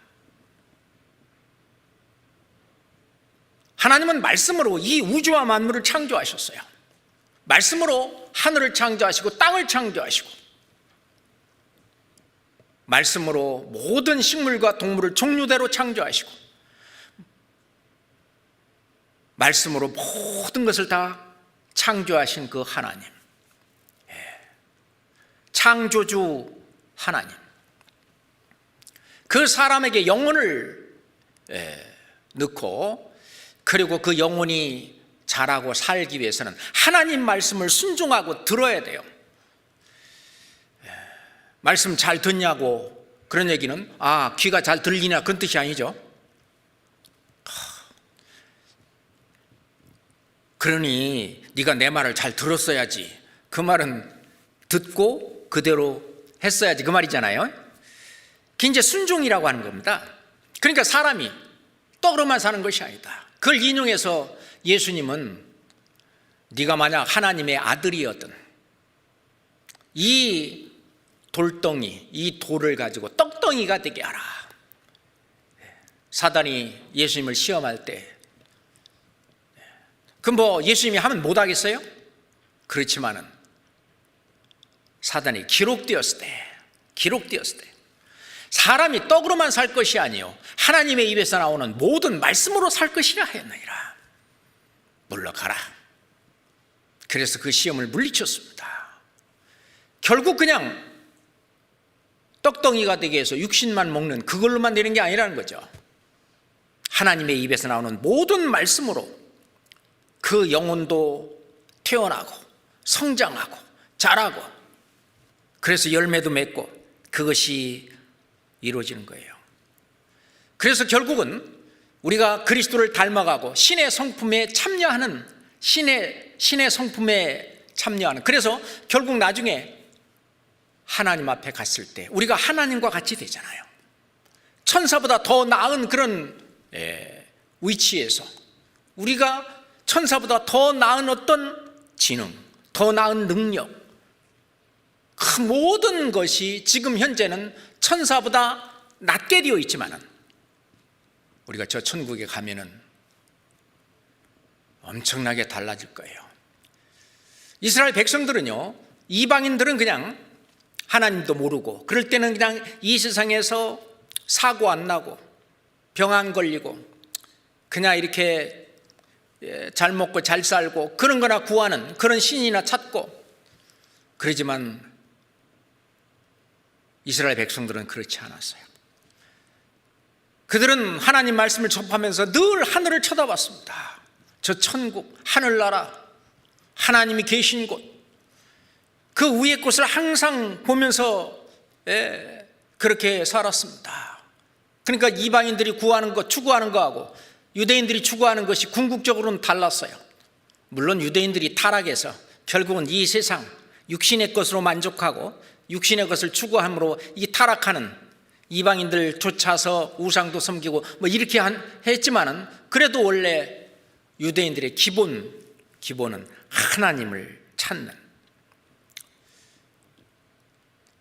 하나님은 말씀으로 이 우주와 만물을 창조하셨어요. 말씀으로 하늘을 창조하시고 땅을 창조하시고, 말씀으로 모든 식물과 동물을 종류대로 창조하시고, 말씀으로 모든 것을 다 창조하신 그 하나님, 창조주 하나님, 그 사람에게 영혼을 넣고, 그리고 그 영혼이 자라고 살기 위해서는 하나님 말씀을 순종하고 들어야 돼요. 말씀 잘 듣냐고 그런 얘기는 귀가 잘 들리냐 그런 뜻이 아니죠. 그러니 네가 내 말을 잘 들었어야지, 그 말은 듣고 그대로 했어야지, 그 말이잖아요. 그게 이제 순종이라고 하는 겁니다. 그러니까 사람이 떡으로만 사는 것이 아니다. 그걸 인용해서 예수님은 네가 만약 하나님의 아들이었던 이 돌덩이, 이 돌을 가지고 떡덩이가 되게 하라. 사단이 예수님을 시험할 때, 그럼 예수님이 하면 못하겠어요? 그렇지만은 사단이 기록되었을 때 사람이 떡으로만 살 것이 아니요 하나님의 입에서 나오는 모든 말씀으로 살 것이라 하였느니라. 물러가라. 그래서 그 시험을 물리쳤습니다. 결국 그냥 떡덩이가 되게 해서 육신만 먹는 그걸로만 되는 게 아니라는 거죠. 하나님의 입에서 나오는 모든 말씀으로 그 영혼도 태어나고 성장하고 자라고, 그래서 열매도 맺고 그것이 이루어지는 거예요. 그래서 결국은 우리가 그리스도를 닮아가고 신의 성품에 참여하는, 신의 성품에 참여하는, 그래서 결국 나중에 하나님 앞에 갔을 때 우리가 하나님과 같이 되잖아요. 천사보다 더 나은 그런 위치에서, 우리가 천사보다 더 나은 어떤 지능, 더 나은 능력, 그 모든 것이 지금 현재는 천사보다 낮게 되어 있지만은 우리가 저 천국에 가면은 엄청나게 달라질 거예요. 이스라엘 백성들은요, 이방인들은 그냥 하나님도 모르고 그럴 때는 그냥 이 세상에서 사고 안 나고 병 안 걸리고 그냥 이렇게 잘 먹고 잘 살고 그런 거나 구하는 그런 신이나 찾고 그러지만 이스라엘 백성들은 그렇지 않았어요. 그들은 하나님 말씀을 접하면서 늘 하늘을 쳐다봤습니다. 저 천국, 하늘나라, 하나님이 계신 곳, 그 위의 곳을 항상 보면서 그렇게 살았습니다. 그러니까 이방인들이 구하는 것, 추구하는 것하고 유대인들이 추구하는 것이 궁극적으로는 달랐어요. 물론 유대인들이 타락해서 결국은 이 세상 육신의 것으로 만족하고 육신의 것을 추구함으로 이 타락하는 이방인들 쫓아서 우상도 섬기고 뭐 이렇게 했지만은 그래도 원래 유대인들의 기본은 하나님을 찾는,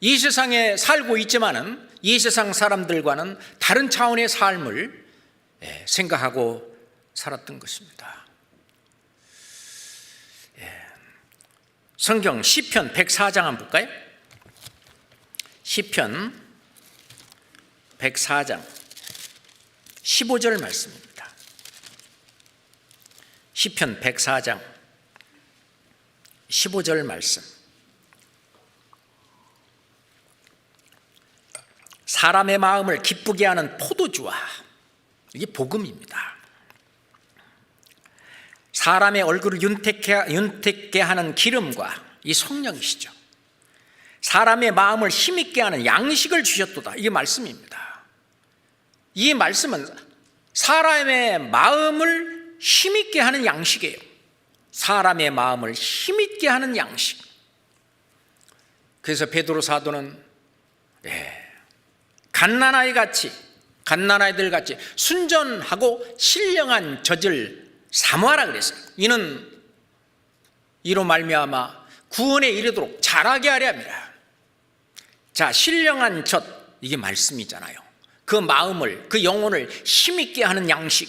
이 세상에 살고 있지만은 이 세상 사람들과는 다른 차원의 삶을 생각하고 살았던 것입니다. 성경 시편 104장 한번 볼까요? 시편 104장 15절 말씀입니다. 시편 104장 15절 말씀. 사람의 마음을 기쁘게 하는 포도주와, 이게 복음입니다. 사람의 얼굴을 윤택게 하는 기름과, 이 성령이시죠. 사람의 마음을 힘있게 하는 양식을 주셨도다, 이게 말씀입니다. 이 말씀은 사람의 마음을 힘있게 하는 양식이에요. 사람의 마음을 힘있게 하는 양식. 그래서 베드로 사도는 갓난아이들 같이 순전하고 신령한 젖을 사모하라 그랬어요. 이로 말미암아 구원에 이르도록 자라게 하려 합니다. 자, 신령한 젖, 이게 말씀이잖아요. 그 마음을, 그 영혼을 힘있게 하는 양식,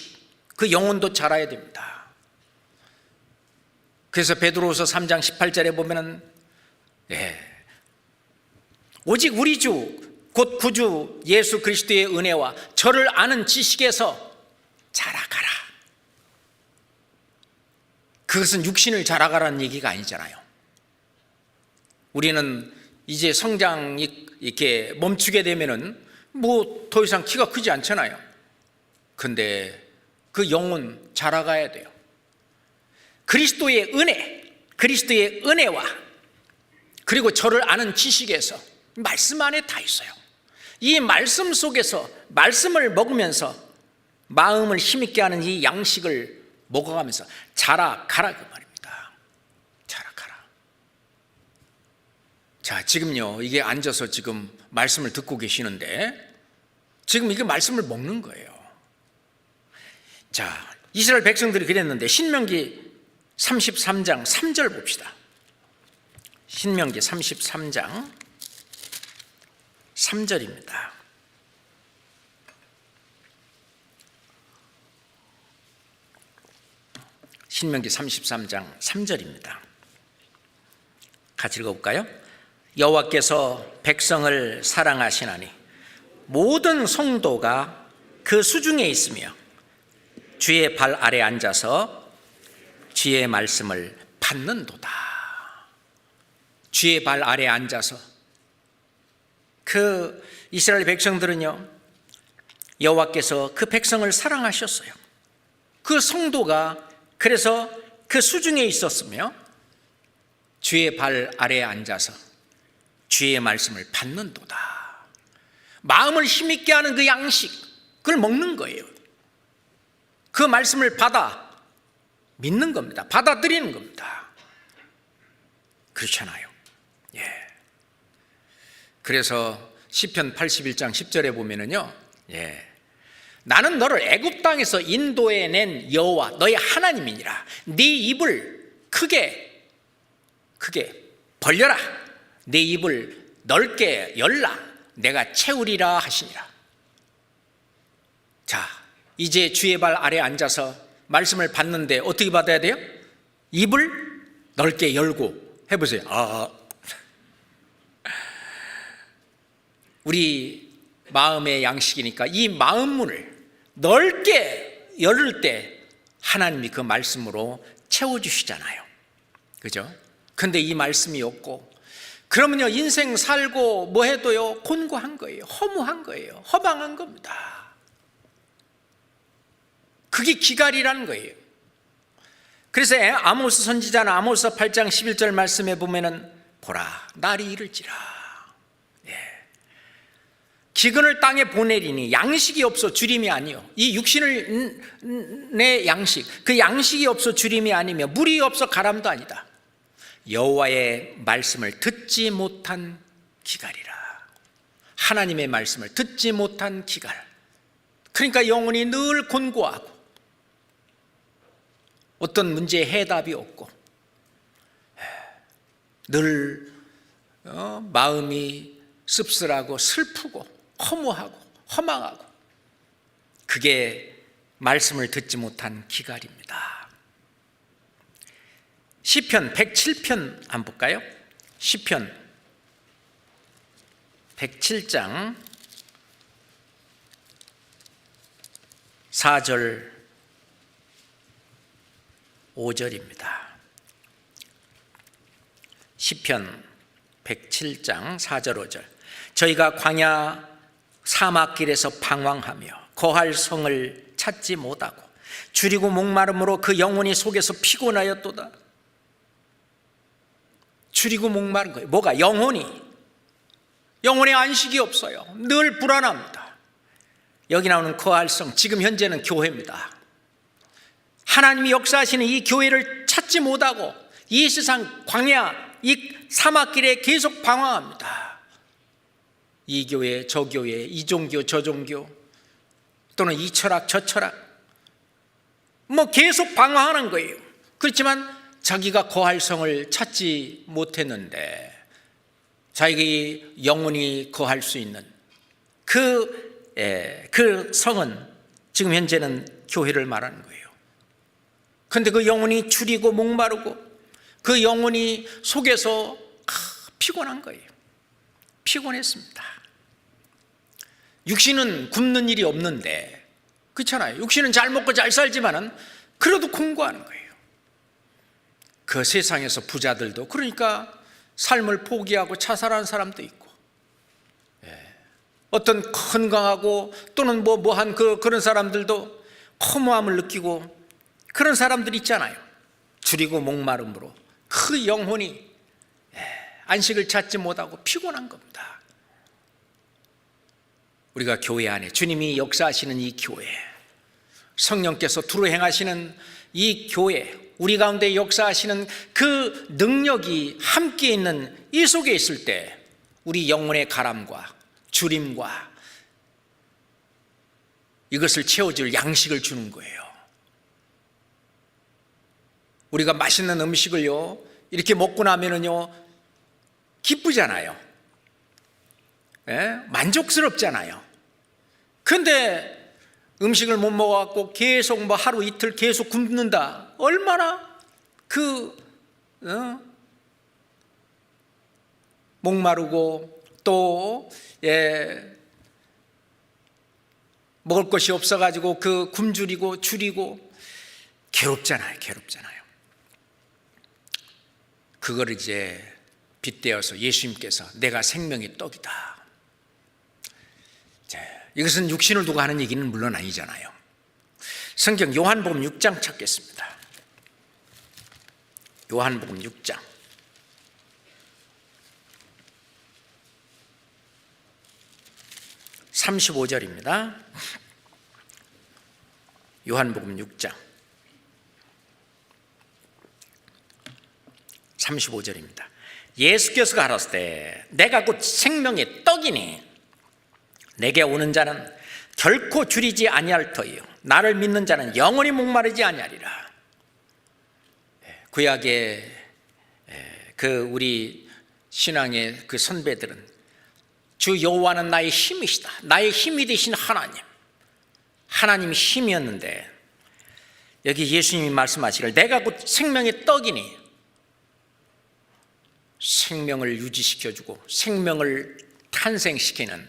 그 영혼도 자라야 됩니다. 그래서 베드로후서 3장 18절에 보면은 오직 우리 주 곧 구주 예수 그리스도의 은혜와 저를 아는 지식에서 자라가라. 그것은 육신을 자라가라는 얘기가 아니잖아요. 우리는 이제 성장이 이렇게 멈추게 되면은 뭐 더 이상 키가 크지 않잖아요. 근데 그 영혼 자라가야 돼요. 그리스도의 은혜와 그리고 저를 아는 지식에서, 말씀 안에 다 있어요. 이 말씀 속에서 말씀을 먹으면서 마음을 힘있게 하는 이 양식을 먹어가면서 자라가라, 그 말입니다. 자라가라. 자, 지금요, 이게 앉아서 지금 말씀을 듣고 계시는데 지금 이게 말씀을 먹는 거예요. 자, 이스라엘 백성들이 그랬는데 신명기 33장 3절 봅시다. 신명기 33장 3절입니다. 신명기 33장 3절입니다. 같이 읽어볼까요? 여호와께서 백성을 사랑하시나니 모든 성도가 그 수중에 있으며 주의 발 아래 앉아서 주의 말씀을 받는도다. 주의 발 아래 앉아서 그 이스라엘 백성들은요, 여호와께서 그 백성을 사랑하셨어요. 그 성도가 그래서 그 수중에 있었으며 주의 발 아래에 앉아서 주의 말씀을 받는도다. 마음을 힘있게 하는 그 양식, 그걸 먹는 거예요. 그 말씀을 받아 믿는 겁니다. 받아들이는 겁니다. 그렇잖아요. 그래서 시편 81장 10절에 보면은요, 나는 너를 애굽 땅에서 인도해 낸 여호와 너의 하나님이니라. 네 입을 크게 벌려라. 내 입을 넓게 열라 내가 채우리라 하시니라. 자, 이제 주의 발 아래 앉아서 말씀을 받는데 어떻게 받아야 돼요? 입을 넓게 열고 해보세요. 우리 마음의 양식이니까 이 마음문을 넓게 열을 때 하나님이 그 말씀으로 채워주시잖아요. 그죠? 근데 이 말씀이 없고 그러면요 인생 살고 뭐 해도요 곤고한 거예요. 허무한 거예요. 허망한 겁니다. 그게 기갈이라는 거예요. 그래서 아모스 선지자는 아모스 8장 11절 말씀에 보면은 보라 날이 이를지라 기근을 땅에 보내리니 양식이 없어 주림이 아니요. 이 육신을 내 양식 그 양식이 없어 주림이 아니며 물이 없어 가람도 아니다. 여호와의 말씀을 듣지 못한 기갈이라. 하나님의 말씀을 듣지 못한 기갈. 그러니까 영혼이 늘 곤고하고 어떤 문제에 해답이 없고 늘 마음이 씁쓸하고 슬프고 허무하고 허망하고 그게 말씀을 듣지 못한 기갈입니다. 시편 107편 한번 볼까요? 시편 107장 4절 5절입니다. 시편 107장 4절 5절 저희가 광야 사막길에서 방황하며 거할 성을 찾지 못하고 줄이고 목마름으로 그 영혼이 속에서 피곤하였도다. 줄이고 목마른 거예요. 뭐가? 영혼에 안식이 없어요. 늘 불안합니다. 여기 나오는 거할 성 지금 현재는 교회입니다. 하나님이 역사하시는 이 교회를 찾지 못하고 이 세상 광야 이 사막길에 계속 방황합니다. 이 교회 저 교회 이 종교 저 종교 또는 이 철학 저 철학 뭐 계속 방황하는 거예요. 그렇지만 자기가 거할 성을 찾지 못했는데 자기 영혼이 거할 수 있는 그 성은 지금 현재는 교회를 말하는 거예요. 그런데 그 영혼이 줄이고 목마르고 그 영혼이 속에서 피곤한 거예요. 피곤했습니다. 육신은 굶는 일이 없는데 그렇잖아요. 육신은 잘 먹고 잘 살지만은 그래도 공고하는 거예요. 그 세상에서 부자들도 그러니까 삶을 포기하고 자살하는 사람도 있고 어떤 건강하고 또는 뭐한 그런 사람들도 허무함을 느끼고 그런 사람들이 있잖아요. 줄이고 목마름으로 그 영혼이 안식을 찾지 못하고 피곤한 겁니다. 우리가 교회 안에 주님이 역사하시는 이 교회, 성령께서 두루 행하시는 이 교회, 우리 가운데 역사하시는 그 능력이 함께 있는 이 속에 있을 때 우리 영혼의 가람과 주림과 이것을 채워줄 양식을 주는 거예요. 우리가 맛있는 음식을요 이렇게 먹고 나면은요 기쁘잖아요. 만족스럽잖아요. 근데 음식을 못 먹어갖고 계속 하루 이틀 계속 굶는다. 얼마나 목마르고 또 먹을 것이 없어가지고 그 굶주리고 줄이고 괴롭잖아요. 그걸 이제 빗대어서 예수님께서 내가 생명의 떡이다. 이것은 육신을 두고 하는 얘기는 물론 아니잖아요. 성경 요한복음 6장 찾겠습니다. 요한복음 6장 35절입니다. 요한복음 6장 35절입니다. 예수께서 가라사대 내가 곧 생명의 떡이니 내게 오는 자는 결코 줄이지 아니할 터이요 나를 믿는 자는 영원히 목마르지 아니하리라. 구약의 그 우리 신앙의 그 선배들은 주 여호와는 나의 힘이시다, 나의 힘이 되신 하나님이 힘이었는데, 여기 예수님이 말씀하시길 내가 곧 생명의 떡이니, 생명을 유지시켜주고 생명을 탄생시키는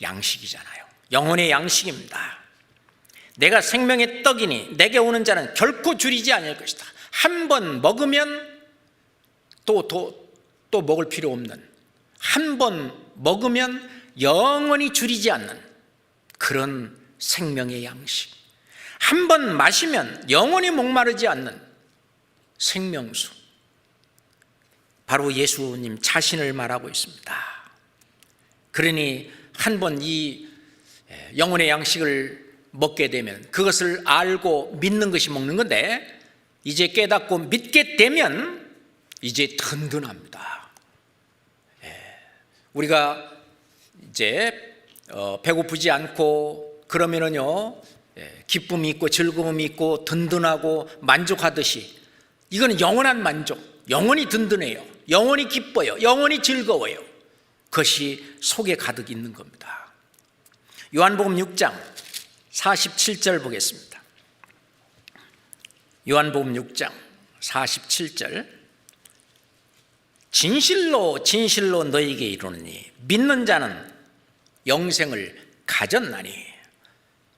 양식이잖아요. 영혼의 양식입니다. 내가 생명의 떡이니 내게 오는 자는 결코 줄이지 않을 것이다. 한 번 먹으면 또 먹을 필요 없는, 한 번 먹으면 영원히 줄이지 않는 그런 생명의 양식, 한 번 마시면 영원히 목마르지 않는 생명수, 바로 예수님 자신을 말하고 있습니다. 그러니 한 번 이 영혼의 양식을 먹게 되면 그것을 알고 믿는 것이 먹는 건데, 이제 깨닫고 믿게 되면 이제 든든합니다. 우리가 이제 배고프지 않고 그러면은요, 기쁨이 있고 즐거움이 있고 든든하고 만족하듯이, 이거는 영원한 만족, 영원히 든든해요, 영원히 기뻐요, 영원히 즐거워요. 그것이 속에 가득 있는 겁니다. 요한복음 6장 47절 보겠습니다. 요한복음 6장 47절. 진실로 진실로 너희에게 이르노니 믿는 자는 영생을 가졌나니.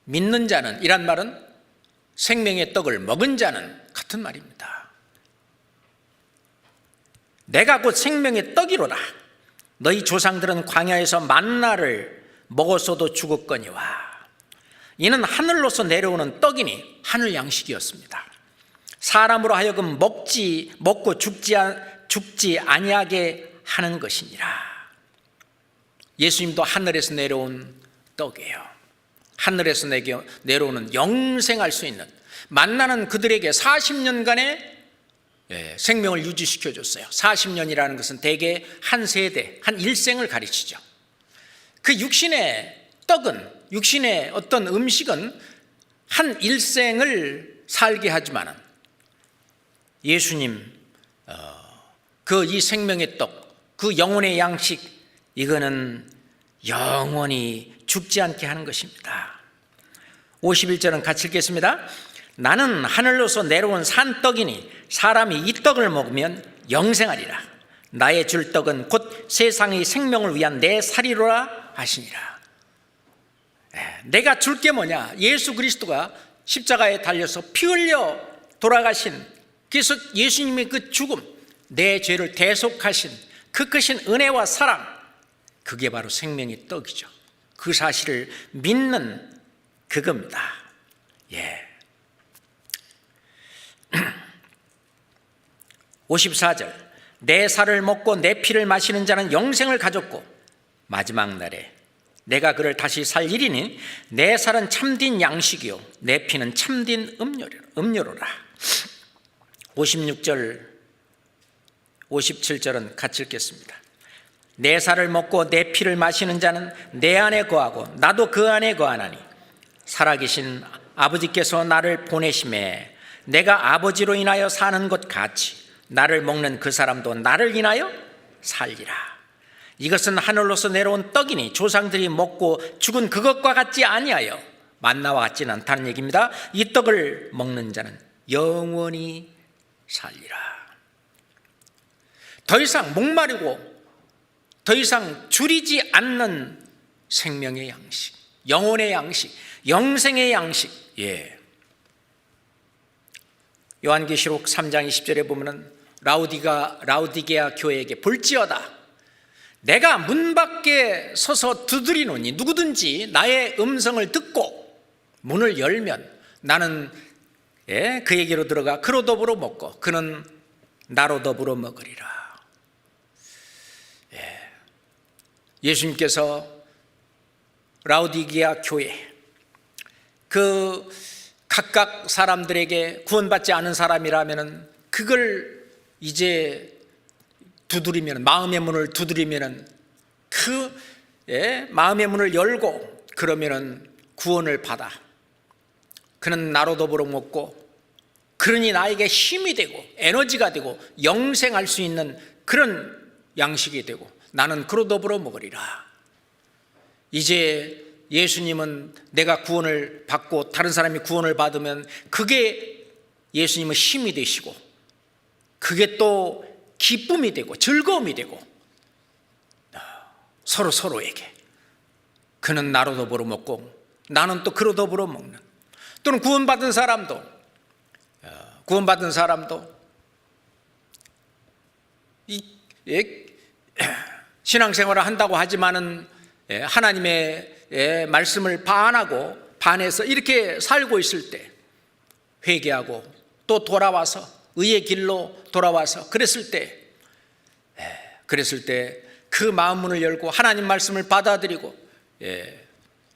믿는 자는 이란 말은 생명의 떡을 먹은 자는 같은 말입니다. 내가 곧 생명의 떡이로다. 너희 조상들은 광야에서 만나를 먹었어도 죽었거니와 이는 하늘로서 내려오는 떡이니, 하늘 양식이었습니다. 사람으로 하여금 먹고 죽지 아니하게 하는 것이니라. 예수님도 하늘에서 내려온 떡이에요. 하늘에서 내려오는 영생할 수 있는 만나는 그들에게 40년간의 생명을 유지시켜줬어요. 40년이라는 것은 대개 한 세대, 한 일생을 가르치죠. 그 육신의 떡은, 육신의 어떤 음식은 한 일생을 살게 하지만 예수님 그 이 생명의 떡, 그 영혼의 양식, 이거는 영원히 죽지 않게 하는 것입니다. 51절은 같이 읽겠습니다. 나는 하늘로서 내려온 산떡이니 사람이 이 떡을 먹으면 영생하리라. 나의 줄 떡은 곧 세상의 생명을 위한 내 살이로라 하시니라. 내가 줄 게 뭐냐? 예수 그리스도가 십자가에 달려서 피 흘려 돌아가신, 그래서 예수님의 그 죽음, 내 죄를 대속하신 그 크신 은혜와 사랑, 그게 바로 생명의 떡이죠. 그 사실을 믿는 그겁니다. 54절. 내 살을 먹고 내 피를 마시는 자는 영생을 가졌고 마지막 날에 내가 그를 다시 살리리니 내 살은 참된 양식이요 내 피는 참된 음료로라. 56절 57절은 같이 읽겠습니다. 내 살을 먹고 내 피를 마시는 자는 내 안에 거하고 나도 그 안에 거하나니 살아계신 아버지께서 나를 보내심에 내가 아버지로 인하여 사는 것 같이 나를 먹는 그 사람도 나를 인하여 살리라. 이것은 하늘로서 내려온 떡이니 조상들이 먹고 죽은 그것과 같지 아니하여 만나와 같지는 않다는 얘기입니다. 이 떡을 먹는 자는 영원히 살리라. 더 이상 목마르고 더 이상 줄이지 않는 생명의 양식, 영혼의 양식, 영생의 양식. 요한계시록 3장 20절에 보면은 라우디게아 교회에게 볼지어다, 내가 문 밖에 서서 두드리노니 누구든지 나의 음성을 듣고 문을 열면 나는 그에게로 들어가 그로 더불어 먹고 그는 나로 더불어 먹으리라. 예수님께서 라우디게아 교회, 그 각각 사람들에게 구원받지 않은 사람이라면은 그걸 이제 두드리면, 마음의 문을 두드리면은 그 마음의 문을 열고 그러면은 구원을 받아. 그는 나로 더불어 먹고 그러니 나에게 힘이 되고 에너지가 되고 영생할 수 있는 그런 양식이 되고 나는 그로 더불어 먹으리라. 이제 예수님은 내가 구원을 받고 다른 사람이 구원을 받으면 그게 예수님은 힘이 되시고 그게 또 기쁨이 되고 즐거움이 되고 서로에게 그는 나로 더불어 먹고 나는 또 그로 더불어 먹는, 또는 구원받은 사람도 신앙생활을 한다고 하지만은 하나님의 말씀을 반해서 이렇게 살고 있을 때 회개하고 또 돌아와서 의의 길로 돌아와서 그랬을 때 그 마음 문을 열고 하나님 말씀을 받아들이고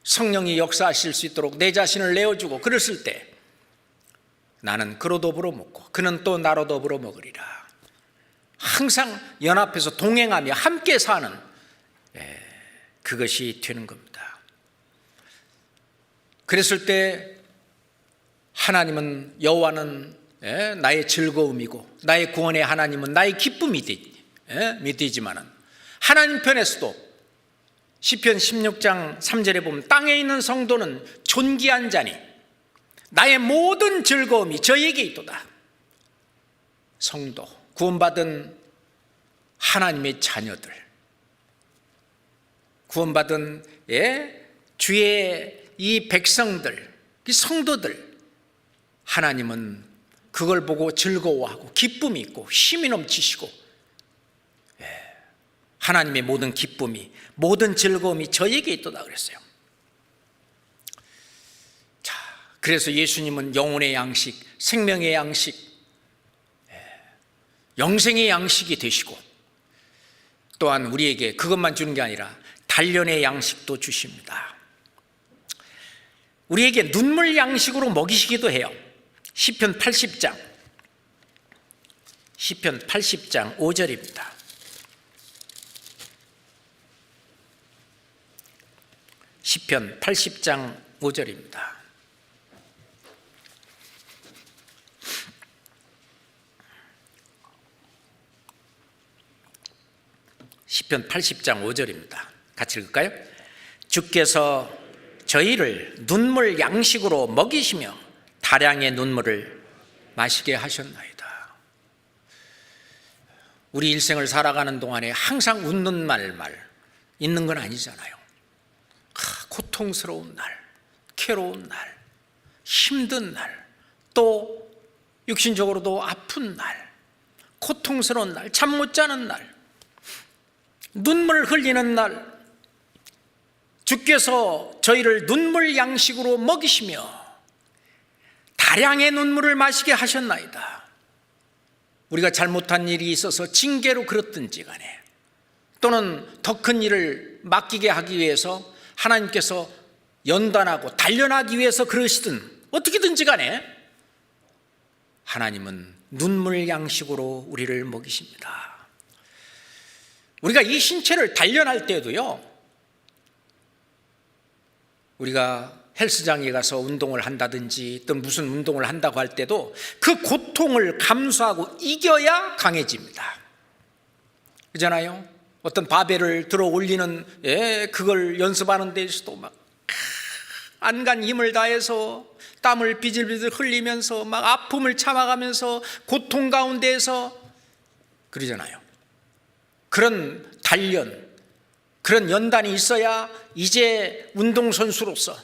성령이 역사하실 수 있도록 내 자신을 내어주고 그랬을 때 나는 그로 더불어 먹고 그는 또 나로 더불어 먹으리라. 항상 연합해서 동행하며 함께 사는 그것이 되는 겁니다. 그랬을 때 하나님은, 여호와는 나의 즐거움이고 나의 구원의 하나님은 나의 기쁨이 되지만은 하나님 편에서도 시편 16장 3절에 보면 땅에 있는 성도는 존귀한 자니 나의 모든 즐거움이 저에게 있도다. 성도, 구원받은 하나님의 자녀들, 구원받은 주의 이 백성들, 이 성도들, 하나님은 그걸 보고 즐거워하고 기쁨이 있고 힘이 넘치시고 하나님의 모든 기쁨이, 모든 즐거움이 저에게 있도다 그랬어요. 자, 그래서 예수님은 영혼의 양식, 생명의 양식, 영생의 양식이 되시고 또한 우리에게 그것만 주는 게 아니라 단련의 양식도 주십니다. 우리에게 눈물 양식으로 먹이시기도 해요. 시편 80장 5절입니다. 시편 80장 5절입니다. 시편 80장 5절입니다. 같이 읽을까요? 주께서 저희를 눈물 양식으로 먹이시며 다량의 눈물을 마시게 하셨나이다. 우리 일생을 살아가는 동안에 항상 웃는 말 있는 건 아니잖아요. 고통스러운 날, 괴로운 날, 힘든 날, 또 육신적으로도 아픈 날, 고통스러운 날, 잠 못 자는 날, 눈물 흘리는 날, 주께서 저희를 눈물 양식으로 먹이시며 다량의 눈물을 마시게 하셨나이다. 우리가 잘못한 일이 있어서 징계로 그렇든지 간에 또는 더 큰 일을 맡기게 하기 위해서 하나님께서 연단하고 단련하기 위해서 그러시든 어떻게든지 간에 하나님은 눈물 양식으로 우리를 먹이십니다. 우리가 이 신체를 단련할 때도요, 우리가 헬스장에 가서 운동을 한다든지 또 무슨 운동을 한다고 할 때도 그 고통을 감수하고 이겨야 강해집니다. 그렇잖아요? 어떤 바벨을 들어 올리는 그걸 연습하는 데서도 막 안간 힘을 다해서 땀을 비질비질 흘리면서 막 아픔을 참아가면서 고통 가운데에서 그러잖아요. 그런 단련, 그런 연단이 있어야 이제 운동선수로서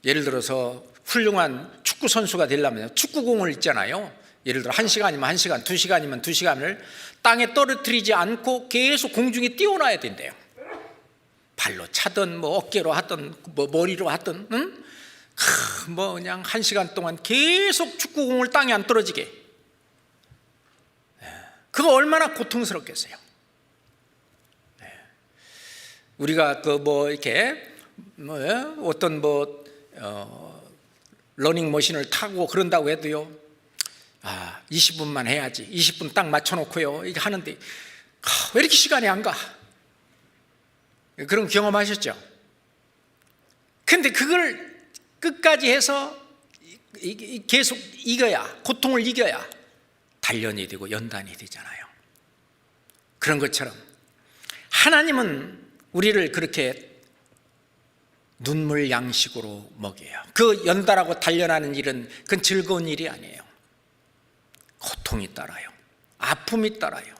예를 들어서 훌륭한 축구선수가 되려면 축구공을 있잖아요. 예를 들어 1시간이면 1시간, 2시간이면 2시간을 땅에 떨어뜨리지 않고 계속 공중에 띄워놔야 된대요. 발로 차든 뭐 어깨로 하든 뭐 머리로 하든 뭐 그냥 1시간 동안 계속 축구공을 땅에 안 떨어지게. 그거 얼마나 고통스럽겠어요. 우리가 그 뭐 이렇게 어떤 러닝머신을 타고 그런다고 해도요, 20분만 해야지, 20분 딱 맞춰놓고요 이게 하는데 왜 이렇게 시간이 안 가? 그런 경험하셨죠? 근데 그걸 끝까지 해서 계속 이겨야, 고통을 이겨야 단련이 되고 연단이 되잖아요. 그런 것처럼 하나님은 우리를 그렇게 눈물 양식으로 먹여요. 그 연단하고 단련하는 일은 그건 즐거운 일이 아니에요. 고통이 따라요. 아픔이 따라요.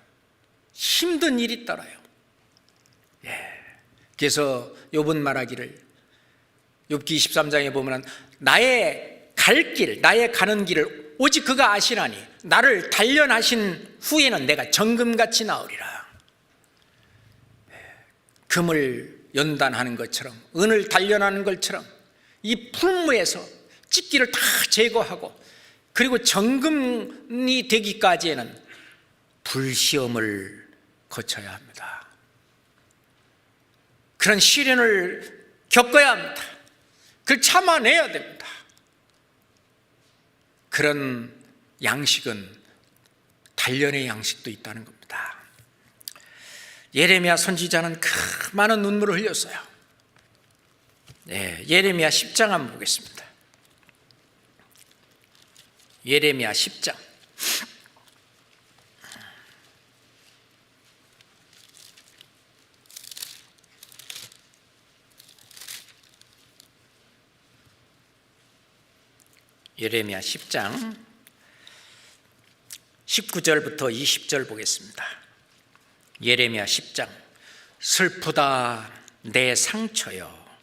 힘든 일이 따라요. 그래서 욥은 말하기를, 욥기 23장에 보면 나의 갈 길, 나의 가는 길을 오직 그가 아시나니 나를 단련하신 후에는 내가 정금같이 나으리라. 금을 연단하는 것처럼, 은을 단련하는 것처럼 이 풀무에서 찌기를 다 제거하고, 그리고 정금이 되기까지에는 불시험을 거쳐야 합니다. 그런 시련을 겪어야 합니다. 그걸 참아내야 됩니다. 그런 양식은 단련의 양식도 있다는 겁니다. 예레미야 선지자는 그 많은 눈물을 흘렸어요. 예레미야 10장 한번 보겠습니다. 예레미야 10장. 예레미야 10장 19절부터 20절 보겠습니다. 예레미야 10장. 슬프다 내 상처여,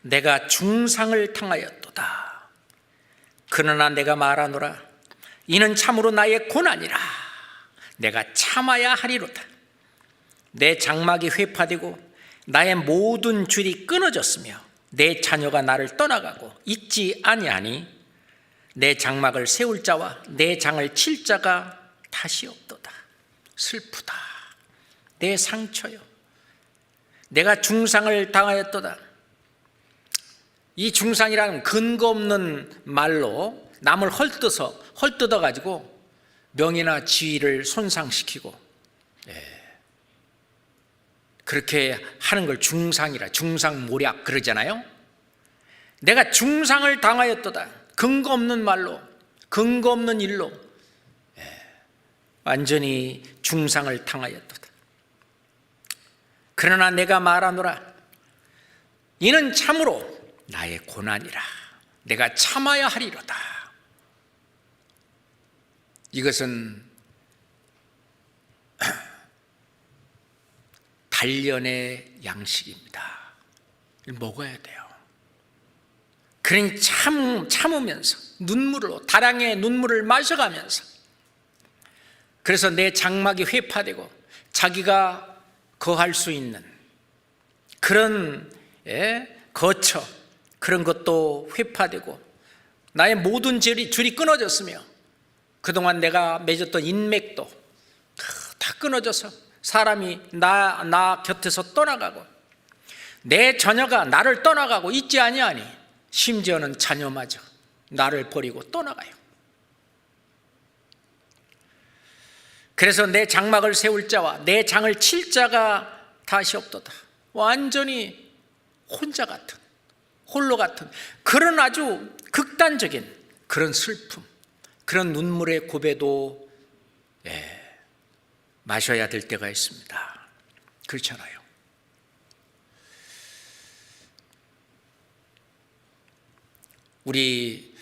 내가 중상을 당하였도다. 그러나 내가 말하노라, 이는 참으로 나의 고난이라. 내가 참아야 하리로다. 내 장막이 회파되고 나의 모든 줄이 끊어졌으며 내 자녀가 나를 떠나가고 있지 아니하니 내 장막을 세울 자와 내 장을 칠 자가 다시 없도다. 슬프다 내 상처여, 내가 중상을 당하였도다. 이 중상이라는 근거 없는 말로 남을 헐뜯어 가지고 명예나 지위를 손상시키고, 그렇게 하는 걸 중상이라, 중상모략 그러잖아요. 내가 중상을 당하였도다. 근거 없는 말로, 근거 없는 일로 완전히 중상을 당하였도다. 그러나 내가 말하노라, 이는 참으로 나의 고난이라. 내가 참아야 하리로다. 이것은 단련의 양식입니다. 먹어야 돼요. 그러니 참으면서 눈물로, 다량의 눈물을 마셔가면서, 그래서 내 장막이 회파되고 자기가 거할 수 있는 그런 거처, 그런 것도 회파되고 나의 모든 줄이 끊어졌으며 그동안 내가 맺었던 인맥도 다 끊어져서 사람이 나 곁에서 떠나가고 내 자녀가 나를 떠나가고 있지 아니하니 심지어는 자녀마저 나를 버리고 떠나가요. 그래서 내 장막을 세울 자와 내 장을 칠 자가 다시 없도다. 완전히 혼자 같은, 홀로 같은 그런 아주 극단적인 그런 슬픔, 그런 눈물의 고배도 마셔야 될 때가 있습니다. 그렇잖아요. 우리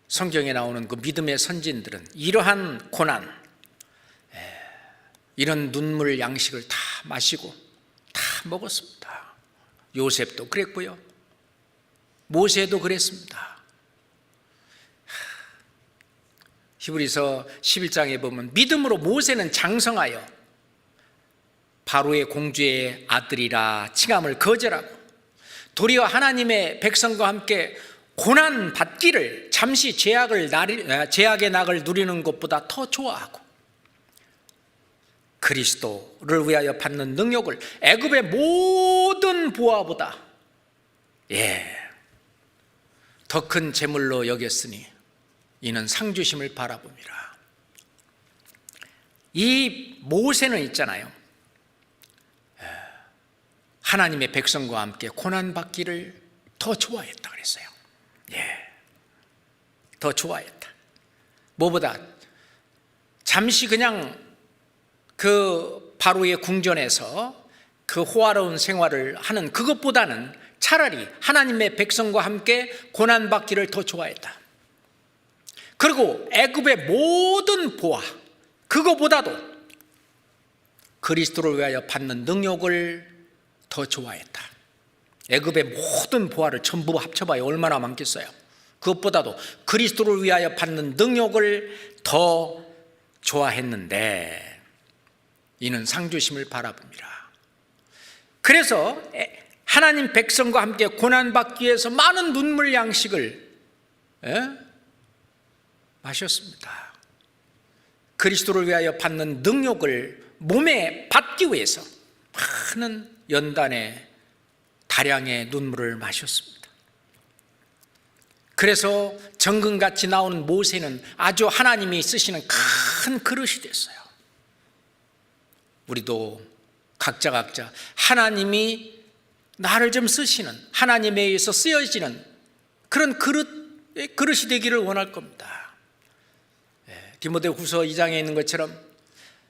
성경에 나오는 그 믿음의 선진들은 이러한 고난, 이런 눈물 양식을 다 마시고 다 먹었습니다. 요셉도 그랬고요, 모세도 그랬습니다. 히브리서 11장에 보면 믿음으로 모세는 장성하여 바로의 공주의 아들이라 칭함을 거절하고 도리어 하나님의 백성과 함께 고난 받기를, 잠시 제약의 낙을 누리는 것보다 더 좋아하고 그리스도를 위하여 받는 능력을 애굽의 모든 보화보다 더 큰 재물로 여겼으니 이는 상주심을 바라봅니다. 이 모세는 있잖아요, 하나님의 백성과 함께 고난 받기를 더 좋아했다 그랬어요. 더 좋아했다. 뭐보다 잠시 그냥 그 바로의 궁전에서 그 호화로운 생활을 하는 그것보다는 차라리 하나님의 백성과 함께 고난받기를 더 좋아했다. 그리고 애굽의 모든 보화, 그거보다도 그리스도를 위하여 받는 능력을 더 좋아했다. 애굽의 모든 보화를 전부 합쳐봐야 얼마나 많겠어요. 그것보다도 그리스도를 위하여 받는 능력을 더 좋아했는데 이는 상주심을 바라봅니다. 그래서 하나님 백성과 함께 고난받기 위해서 많은 눈물 양식을 마셨습니다. 그리스도를 위하여 받는 능력을 몸에 받기 위해서 많은 연단의 다량의 눈물을 마셨습니다. 그래서 정금같이 나오는 모세는 아주 하나님이 쓰시는 큰 그릇이 됐어요. 우리도 각자 하나님이 나를 좀 쓰시는, 하나님에 의해서 쓰여지는 그런 그릇이 되기를 원할 겁니다. 디모데후서 2장에 있는 것처럼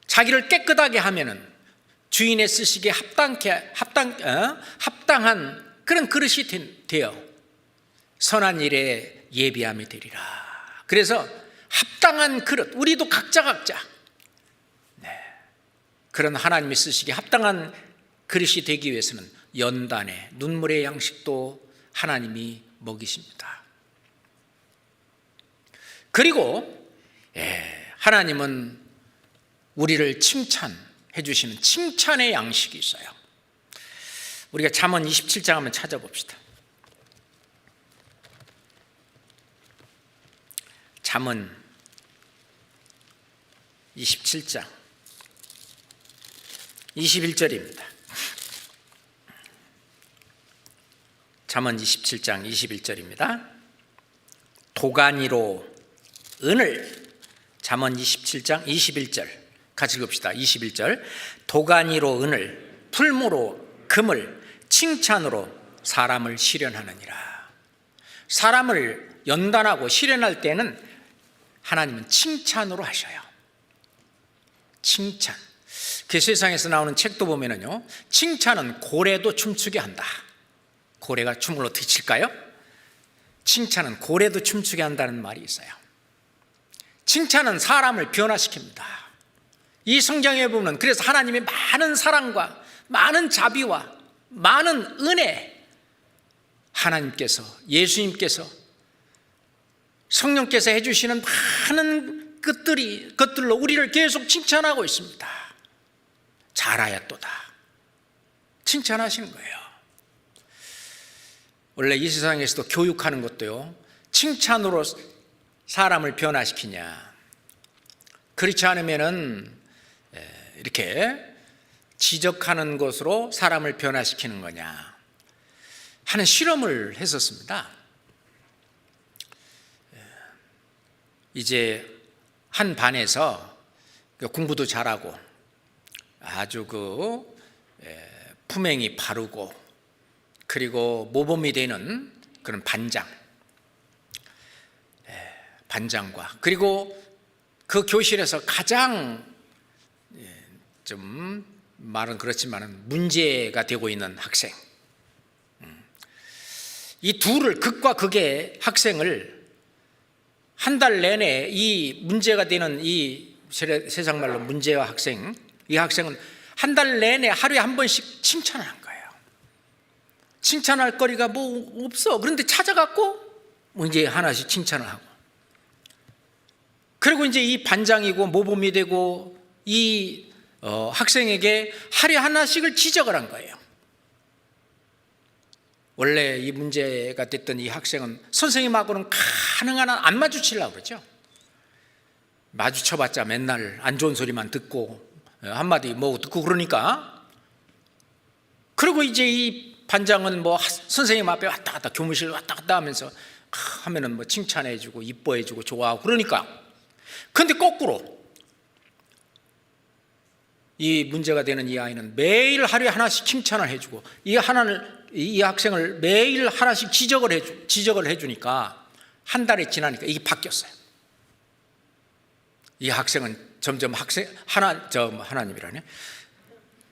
자기를 깨끗하게 하면은 주인의 쓰시기에 합당한 그런 그릇이 되어 선한 일에 예비함이 되리라. 그래서 합당한 그릇, 우리도 각자 그런 하나님이 쓰시기에 합당한 그릇이 되기 위해서는 연단의 눈물의 양식도 하나님이 먹이십니다. 그리고 하나님은 우리를 칭찬해 주시는 칭찬의 양식이 있어요. 우리가 잠언 27장 한번 찾아봅시다. 잠언 27장 21절입니다. 잠언 27장 21절입니다. 도가니로 은을, 잠언 27장 21절 같이 읽읍시다. 21절. 도가니로 은을, 풀무로 금을, 칭찬으로 사람을 시련하느니라. 사람을 연단하고 시련할 때는 하나님은 칭찬으로 하셔요. 칭찬. 그 세상에서 나오는 책도 보면은요, 칭찬은 고래도 춤추게 한다. 고래가 춤을 어떻게 칠까요? 칭찬은 고래도 춤추게 한다는 말이 있어요. 칭찬은 사람을 변화시킵니다. 이 성경에 보면 그래서 하나님의 많은 사랑과 많은 자비와 많은 은혜, 하나님께서, 예수님께서, 성령께서 해주시는 많은 것들로 우리를 계속 칭찬하고 있습니다. 잘하였도다. 칭찬하시는 거예요. 원래 이 세상에서도 교육하는 것도요, 칭찬으로 사람을 변화시키냐, 그렇지 않으면은 이렇게 지적하는 것으로 사람을 변화시키는 거냐 하는 실험을 했었습니다. 이제 한 반에서 공부도 잘하고 아주 품행이 바르고 그리고 모범이 되는 그런 반장과 그리고 그 교실에서 가장 좀 말은 그렇지만 문제가 되고 있는 학생, 이 둘을, 극과 극의 학생을 한 달 내내 이 문제가 되는 이 세상 말로 문제와 학생, 이 학생은 한 달 내내 하루에 한 번씩 칭찬을 한 거예요. 칭찬할 거리가 뭐 없어. 그런데 찾아갖고 뭐 이제 하나씩 칭찬을 하고, 그리고 이제 이 반장이고 모범이 되고 이 학생에게 하루에 하나씩을 지적을 한 거예요. 원래 이 문제가 됐던 이 학생은 선생님하고는 가능한 한 안 마주치려고 그러죠. 마주쳐봤자 맨날 안 좋은 소리만 듣고 한마디 뭐 듣고 그러니까. 그리고 이제 이 반장은 뭐 선생님 앞에 왔다 갔다, 교무실 왔다 갔다 하면서 하면은 뭐 칭찬해주고 이뻐해주고 좋아하고 그러니까. 근데 거꾸로 이 문제가 되는 이 아이는 매일 하루에 하나씩 칭찬을 해주고 이 학생을 매일 하나씩 지적을 해주니까 한 달이 지나니까 이게 바뀌었어요. 이 학생은 점점 하나님이라네.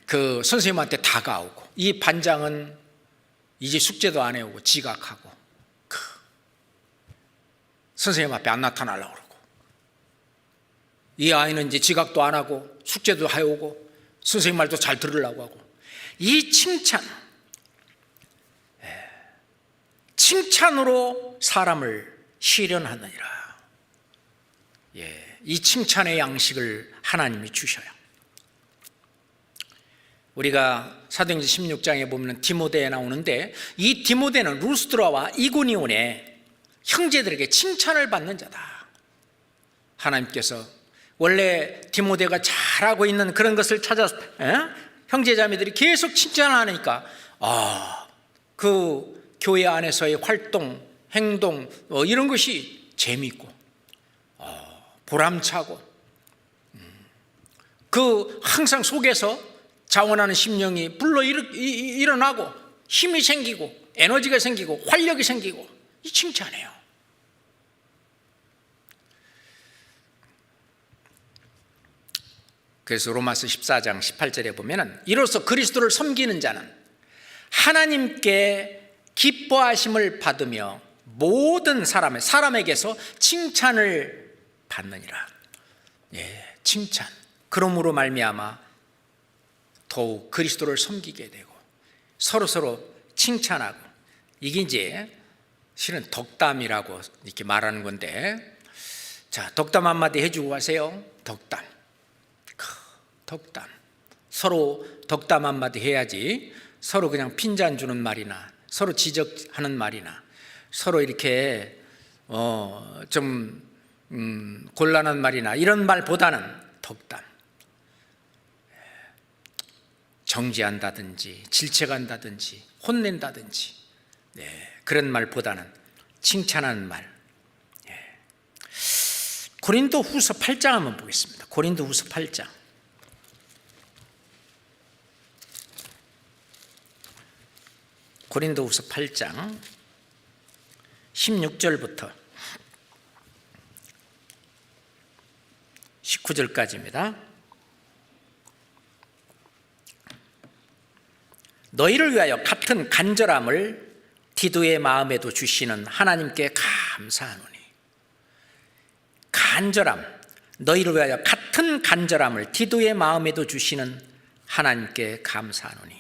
그 선생님한테 다가오고, 이 반장은 이제 숙제도 안 해오고 지각하고 선생님 앞에 안 나타나려고 그러고, 이 아이는 이제 지각도 안 하고 숙제도 해오고 선생님 말도 잘 들으려고 하고, 이 칭찬으로 사람을 시련하느니라. 이 칭찬의 양식을 하나님이 주셔요. 우리가 사도행전 16장에 보면 디모데에 나오는데, 이 디모데는 루스드라와 이고니온의 형제들에게 칭찬을 받는 자다. 하나님께서 원래 디모데가 잘하고 있는 그런 것을 찾아서 형제자매들이 계속 칭찬하니까 그 교회 안에서의 활동, 행동 이런 것이 재미있고 보람차고, 그 항상 속에서 자원하는 심령이 불러 일어나고 힘이 생기고 에너지가 생기고 활력이 생기고, 이 칭찬해요. 그래서 로마서 14장 18절에 보면은, 이로써 그리스도를 섬기는 자는 하나님께 기뻐하심을 받으며 모든 사람에게서 칭찬을 받느니라. 칭찬. 그러므로 말미암아 더욱 그리스도를 섬기게 되고 서로 칭찬하고, 이게 이제 실은 덕담이라고 이렇게 말하는 건데, 자, 덕담 한마디 해주고 가세요. 덕담. 서로 덕담 한마디 해야지, 서로 그냥 핀잔 주는 말이나 서로 지적하는 말이나 서로 이렇게 좀 곤란한 말이나 이런 말보다는 덕담, 정지한다든지 질책한다든지 혼낸다든지 그런 말보다는 칭찬하는 말. 고린도후서 8장 한번 보겠습니다. 고린도후서 8장. 고린도후서 8장 16절부터 19절까지입니다. 너희를 위하여 같은 간절함을 디도의 마음에도 주시는 하나님께 감사하노니. 간절함, 너희를 위하여 같은 간절함을 디도의 마음에도 주시는 하나님께 감사하노니.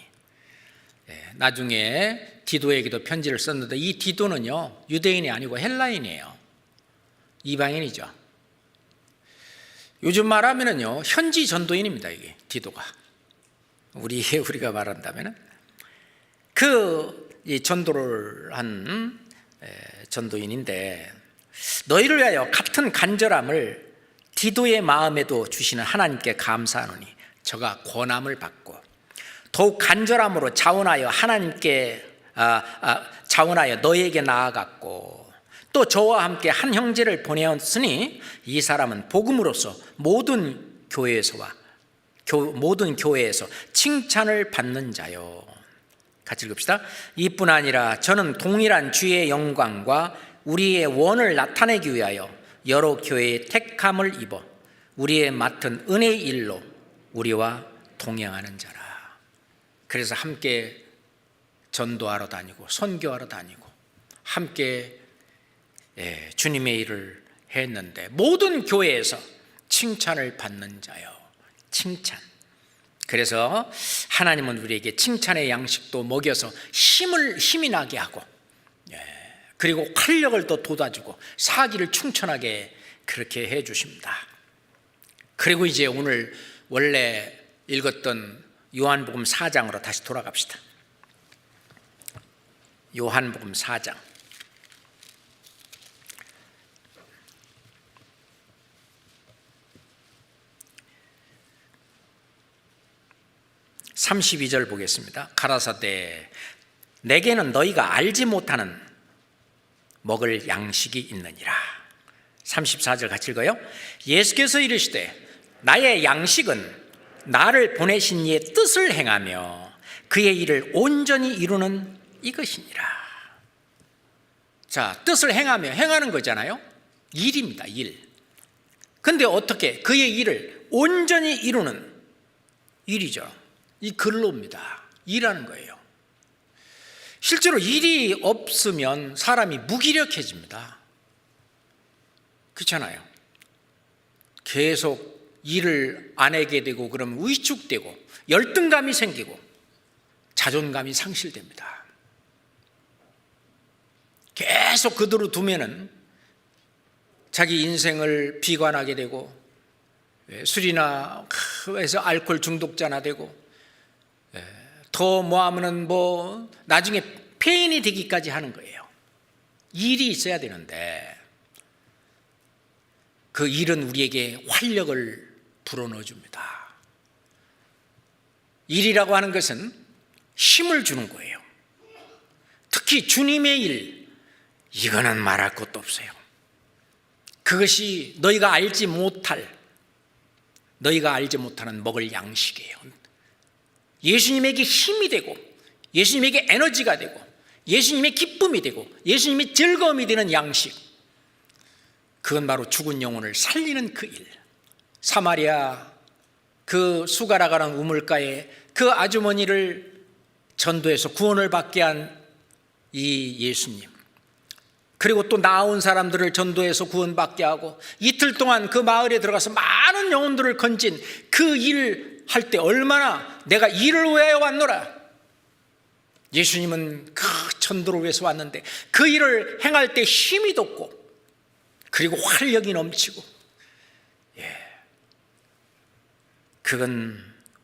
나중에 디도에게도 편지를 썼는데, 이 디도는요 유대인이 아니고 헬라인이에요. 이방인이죠. 요즘 말하면은요 현지 전도인입니다. 이게 디도가 우리가 말한다면은 이 전도를 한 전도인인데, 너희를 위하여 같은 간절함을 디도의 마음에도 주시는 하나님께 감사하노니, 저가 권함을 받고 더욱 간절함으로 자원하여 하나님께 자원하여 너희에게 나아갔고, 또 저와 함께 한 형제를 보내었으니 이 사람은 복음으로써 모든 교회에서 칭찬을 받는 자요. 같이 읽읍시다. 이뿐 아니라 저는 동일한 주의 영광과 우리의 원을 나타내기 위하여 여러 교회의 택함을 입어 우리의 맡은 은혜의 일로 우리와 동행하는 자라. 그래서 함께 전도하러 다니고 선교하러 다니고 함께 주님의 일을 했는데, 모든 교회에서 칭찬을 받는 자요. 칭찬. 그래서 하나님은 우리에게 칭찬의 양식도 먹여서 힘이 나게 하고, 그리고 활력을 또 돋아주고 사기를 충천하게 그렇게 해 주십니다. 그리고 이제 오늘 원래 읽었던 요한복음 4장으로 다시 돌아갑시다. 요한복음 4장 32절 보겠습니다. 가라사대 내게는 너희가 알지 못하는 먹을 양식이 있느니라. 34절 같이 읽어요. 예수께서 이르시되 나의 양식은 나를 보내신 이의 뜻을 행하며 그의 일을 온전히 이루는 이것이니라. 자, 뜻을 행하며, 행하는 거잖아요. 일입니다. 일. 근데 어떻게 그의 일을 온전히 이루는 일이죠. 이 근로입니다. 일하는 거예요. 실제로 일이 없으면 사람이 무기력해집니다. 그렇잖아요. 계속 일을 안 하게 되고 그러면 위축되고 열등감이 생기고 자존감이 상실됩니다. 계속 그대로 두면은 자기 인생을 비관하게 되고 술이나 해서 알코올 중독자나 되고 더 뭐하면은 뭐 나중에 폐인이 되기까지 하는 거예요. 일이 있어야 되는데 그 일은 우리에게 활력을 불어넣어 줍니다. 일이라고 하는 것은 힘을 주는 거예요. 특히 주님의 일, 이거는 말할 것도 없어요. 그것이 너희가 알지 못하는 먹을 양식이에요. 예수님에게 힘이 되고 예수님에게 에너지가 되고 예수님의 기쁨이 되고 예수님의 즐거움이 되는 양식, 그건 바로 죽은 영혼을 살리는 그 일. 사마리아 그 수가라가는 우물가에 그 아주머니를 전도해서 구원을 받게 한 이 예수님, 그리고 또 나온 사람들을 전도해서 구원받게 하고 이틀 동안 그 마을에 들어가서 많은 영혼들을 건진 그 일 할 때 얼마나 내가 일을 위하여 왔노라. 예수님은 그 전도를 위해서 왔는데 그 일을 행할 때 힘이 돋고 그리고 활력이 넘치고, 그건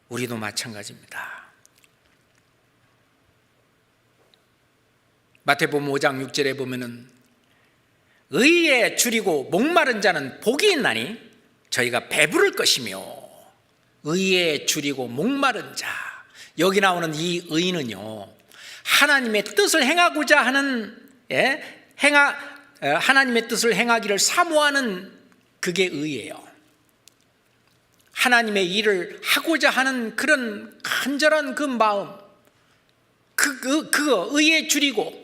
우리도 마찬가지입니다. 마태복음 5장 6절에 보면은 의에 줄이고 목마른 자는 복이 있나니 저희가 배부를 것이며, 의에 줄이고 목마른 자, 여기 나오는 이 의는요, 하나님의 뜻을 행하고자 하는 하나님의 뜻을 행하기를 사모하는 그게 의예요. 하나님의 일을 하고자 하는 그런 간절한 그 마음, 그거 의에 줄이고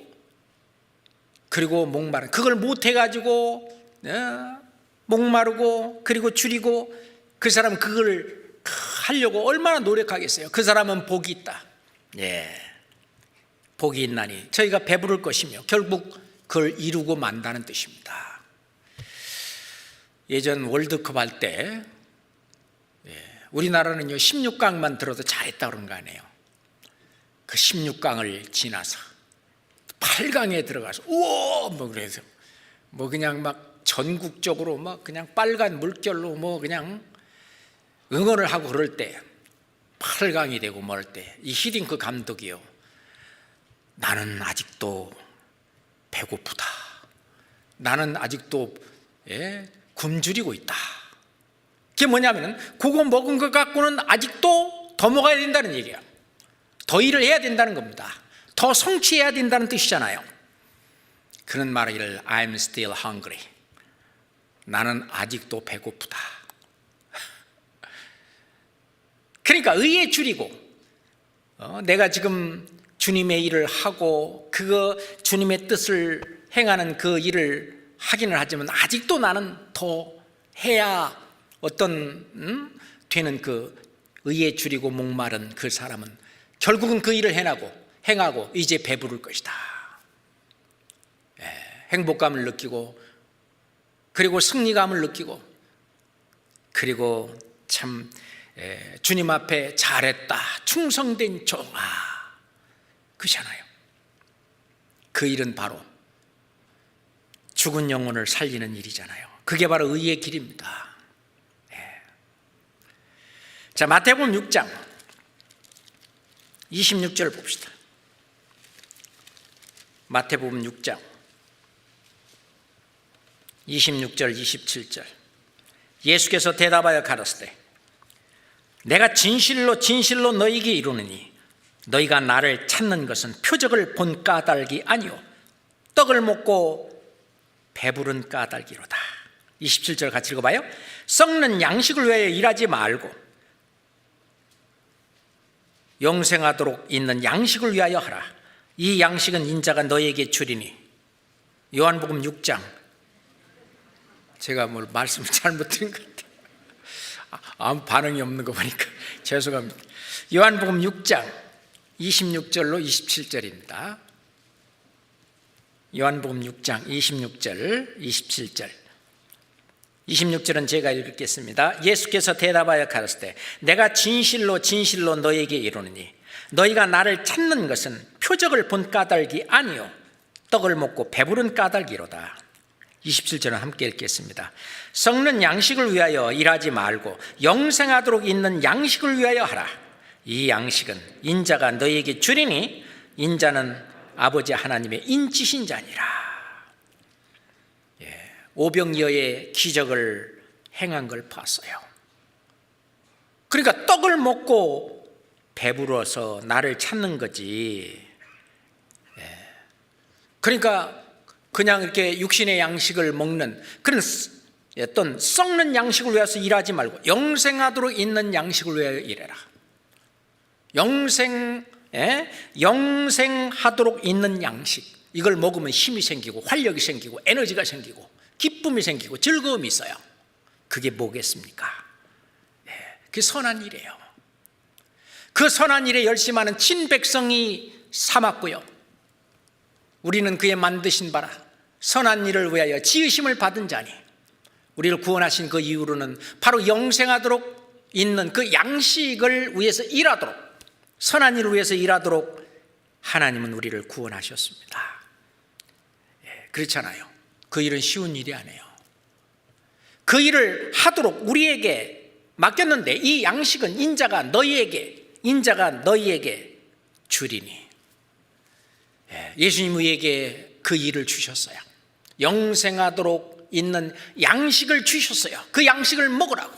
그리고 목마른, 그걸 못해가지고 목마르고 그리고 줄이고, 그 사람은 그걸 하려고 얼마나 노력하겠어요. 그 사람은 복이 있다. 복이 있나니 저희가 배부를 것이며, 결국 그걸 이루고 만다는 뜻입니다. 예전 월드컵 할 때 우리나라는요 16강만 들어도 잘했다 그런 거 아니에요. 그 16강을 지나서 8강에 들어가서 우와 뭐 그래서 뭐 그냥 막 전국적으로 막 그냥 빨간 물결로 뭐 그냥 응원을 하고 그럴 때, 8강이 되고 뭐 할 때 이 히딩크 감독이요, 나는 아직도 배고프다, 나는 아직도 굶주리고 있다. 그게 뭐냐면은 그거 먹은 것 갖고는 아직도 더 먹어야 된다는 얘기예요. 더 일을 해야 된다는 겁니다. 더 성취해야 된다는 뜻이잖아요. 그런 말을 I'm still hungry, 나는 아직도 배고프다. 그러니까 의에 줄이고 내가 지금 주님의 일을 하고 그거 주님의 뜻을 행하는 그 일을 하기는 하지만 아직도 나는 더 해야 되는 그 의에 줄이고 목마른 그 사람은 결국은 그 일을 행하고 이제 배부를 것이다. 행복감을 느끼고 그리고 승리감을 느끼고 그리고 참 주님 앞에 잘했다, 충성된 종아, 그잖아요. 그 일은 바로 죽은 영혼을 살리는 일이잖아요. 그게 바로 의의 길입니다. 자, 마태복음 6장 26절 봅시다. 마태복음 6장 26절 27절. 예수께서 대답하여 가라사대 내가 진실로 진실로 너희에게 이르노니 너희가 나를 찾는 것은 표적을 본 까닭이 아니요 떡을 먹고 배부른 까닭이로다. 27절 같이 읽어봐요. 썩는 양식을 위하여 일하지 말고 영생하도록 있는 양식을 위하여 하라. 이 양식은 인자가 너희에게 주리니. 요한복음 6장, 제가 뭘 말씀을 잘못 드린 것 같아요. 아무 반응이 없는 거 보니까 죄송합니다. 요한복음 6장 26절로 27절입니다. 요한복음 6장 26절 27절. 26절은 제가 읽겠습니다. 예수께서 대답하여 가라사대 내가 진실로 진실로 너에게 이르노니 너희가 나를 찾는 것은 표적을 본 까닭이 아니요 떡을 먹고 배부른 까닭이로다. 27절은 함께 읽겠습니다. 썩는 양식을 위하여 일하지 말고 영생하도록 있는 양식을 위하여 하라. 이 양식은 인자가 너희에게 주리니 인자는 아버지 하나님의 인치신 자니라. 오병이어의 기적을 행한 걸 봤어요. 그러니까 떡을 먹고 배부러서 나를 찾는 거지. 그러니까 그냥 이렇게 육신의 양식을 먹는 그런 어떤 썩는 양식을 위해서 일하지 말고 영생하도록 있는 양식을 위하여 일해라. 영생하도록 있는 양식, 이걸 먹으면 힘이 생기고 활력이 생기고 에너지가 생기고 기쁨이 생기고 즐거움이 있어요. 그게 뭐겠습니까? 그게 선한 일이에요. 그 선한 일에 열심하는 친백성이 삼았고요, 우리는 그의 만드신 바라 선한 일을 위하여 지으심을 받은 자니 우리를 구원하신 그 이후로는 바로 영생하도록 있는 그 양식을 위해서 일하도록, 선한 일을 위해서 일하도록 하나님은 우리를 구원하셨습니다. 그렇잖아요. 그 일은 쉬운 일이 아니에요. 그 일을 하도록 우리에게 맡겼는데 이 양식은 인자가 너희에게 주리니. 예수님 우리에게 그 일을 주셨어요. 영생하도록 있는 양식을 주셨어요. 그 양식을 먹으라고.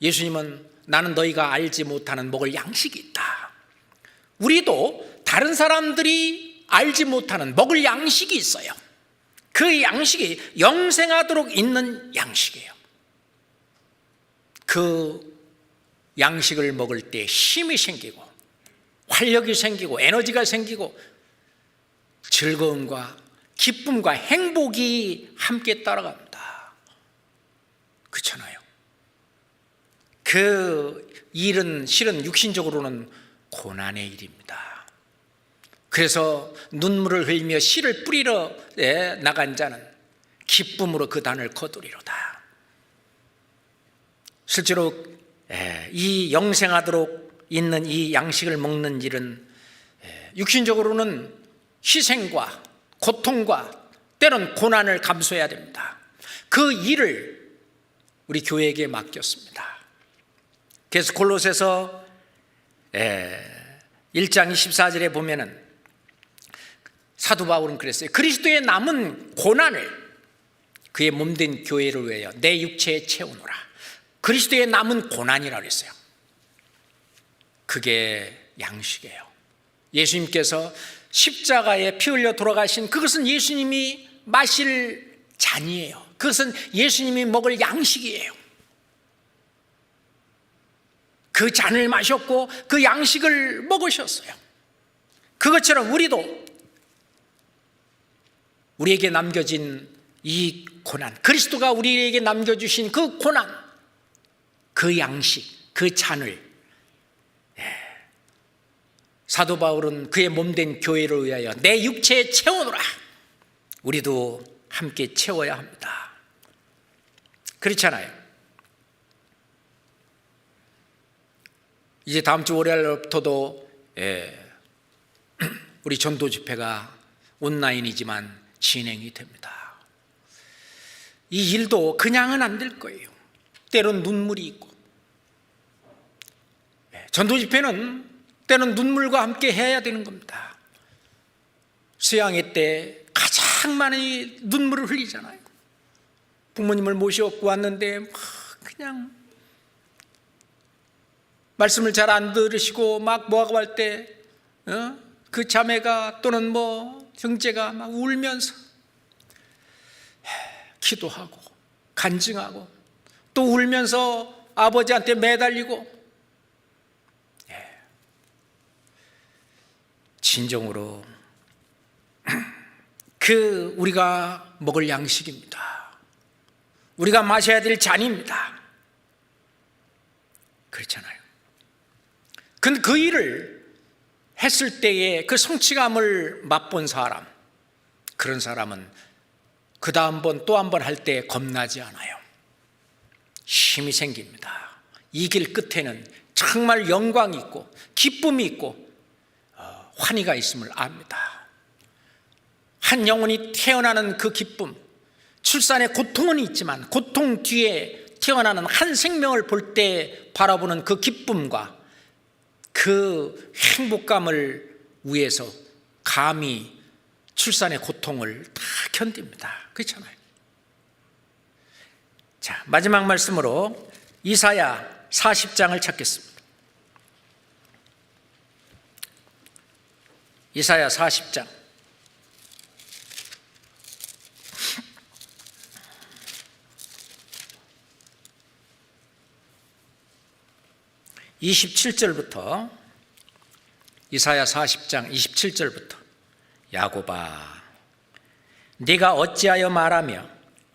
예수님은 나는 너희가 알지 못하는 먹을 양식이 있다. 우리도 다른 사람들이 알지 못하는 먹을 양식이 있어요. 그 양식이 영생하도록 있는 양식이에요. 그 양식을 먹을 때 힘이 생기고 활력이 생기고 에너지가 생기고 즐거움과 기쁨과 행복이 함께 따라갑니다. 그렇잖아요. 그 일은 실은 육신적으로는 고난의 일입니다. 그래서 눈물을 흘리며 씨를 뿌리러 나간 자는 기쁨으로 그 단을 거두리로다. 실제로 이 영생하도록 있는 이 양식을 먹는 일은 육신적으로는 희생과 고통과 때론 고난을 감수해야 됩니다. 그 일을 우리 교회에게 맡겼습니다. 그래서 골로새서 1장 24절에 보면은 사도 바울은 그랬어요. 그리스도의 남은 고난을 그의 몸된 교회를 위하여 내 육체에 채우노라. 그리스도의 남은 고난이라고 했어요. 그게 양식이에요. 예수님께서 십자가에 피 흘려 돌아가신 그것은 예수님이 마실 잔이에요. 그것은 예수님이 먹을 양식이에요. 그 잔을 마셨고 그 양식을 먹으셨어요. 그것처럼 우리도 우리에게 남겨진 이 고난, 그리스도가 우리에게 남겨주신 그 고난, 그 양식, 그 잔을 사도 바울은 그의 몸된 교회를 위하여 내 육체에 채워놓으라. 우리도 함께 채워야 합니다. 그렇잖아요. 이제 다음 주 월요일부터도 우리 전도 집회가 온라인이지만 진행이 됩니다. 이 일도 그냥은 안 될 거예요. 때론 눈물이 있고, 전도 집회는 때는 눈물과 함께 해야 되는 겁니다. 수양회 때 가장 많이 눈물을 흘리잖아요. 부모님을 모셔갖고 왔는데 그냥 말씀을 잘 안 들으시고 막 뭐하고 할 때 그 자매가 또는 뭐 형제가 막 울면서 기도하고 간증하고 또 울면서 아버지한테 매달리고, 진정으로 그 우리가 먹을 양식입니다. 우리가 마셔야 될 잔입니다. 그렇잖아요. 근데 그 일을 했을 때의 그 성취감을 맛본 사람, 그런 사람은 그 다음 번 또 한 번 할 때 겁나지 않아요. 힘이 생깁니다. 이 길 끝에는 정말 영광이 있고 기쁨이 있고 환희가 있음을 압니다. 한 영혼이 태어나는 그 기쁨, 출산의 고통은 있지만 고통 뒤에 태어나는 한 생명을 볼 때 바라보는 그 기쁨과 그 행복감을 위해서 감히 출산의 고통을 다 견딥니다. 그렇잖아요. 자, 마지막 말씀으로 이사야 40장을 찾겠습니다. 이사야 40장 27절부터 이사야 40장 27절부터 야곱아 네가 어찌하여 말하며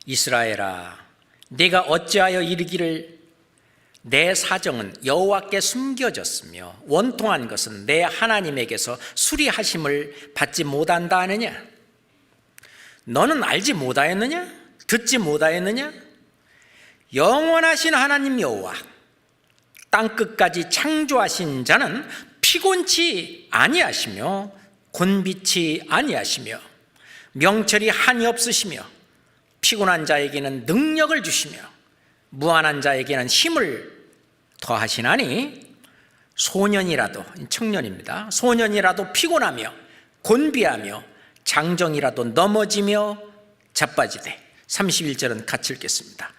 이스라엘아 네가 어찌하여 이르기를 내 사정은 여호와께 숨겨졌으며 원통한 것은 내 하나님에게서 수리하심을 받지 못한다 하느냐? 너는 알지 못하였느냐? 듣지 못하였느냐? 영원하신 하나님 여호와 땅끝까지 창조하신 자는 피곤치 아니하시며 곤비치 아니하시며 명철이 한이 없으시며 피곤한 자에게는 능력을 주시며 무한한 자에게는 힘을 더하시나니 소년이라도, 청년입니다. 소년이라도 피곤하며 곤비하며 장정이라도 넘어지며 자빠지되 31절은 같이 읽겠습니다.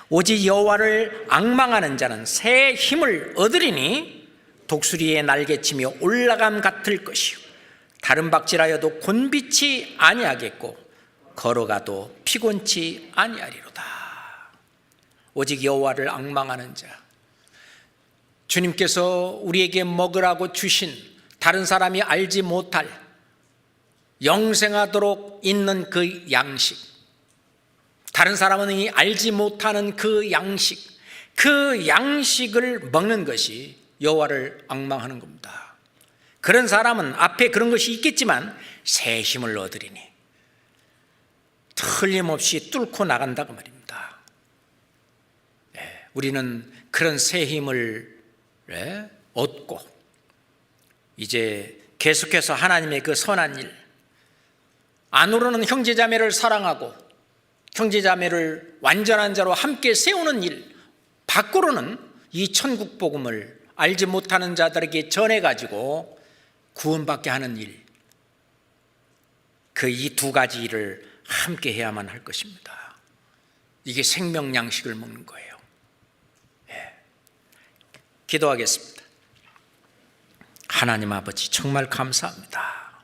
오직 여호와를 앙망하는 자는 새 힘을 얻으리니 독수리의 날개치며 올라감 같을 것이요 다른 박질하여도 곤비치 아니하겠고 걸어가도 피곤치 아니하리로다. 오직 여호와를 앙망하는 자, 주님께서 우리에게 먹으라고 주신 다른 사람이 알지 못할 영생하도록 있는 그 양식, 다른 사람은 알지 못하는 그 양식을 먹는 것이 여호와를 앙망하는 겁니다. 그런 사람은 앞에 그런 것이 있겠지만 새 힘을 얻으리니 틀림없이 뚫고 나간다고 말입니다. 우리는 그런 새 힘을 얻고 이제 계속해서 하나님의 그 선한 일, 안으로는 형제자매를 사랑하고 형제자매를 완전한 자로 함께 세우는 일, 밖으로는 이 천국 복음을 알지 못하는 자들에게 전해가지고 구원받게 하는 일, 그 이 두 가지 일을 함께 해야만 할 것입니다. 이게 생명 양식을 먹는 거예요. 기도하겠습니다. 하나님 아버지 정말 감사합니다.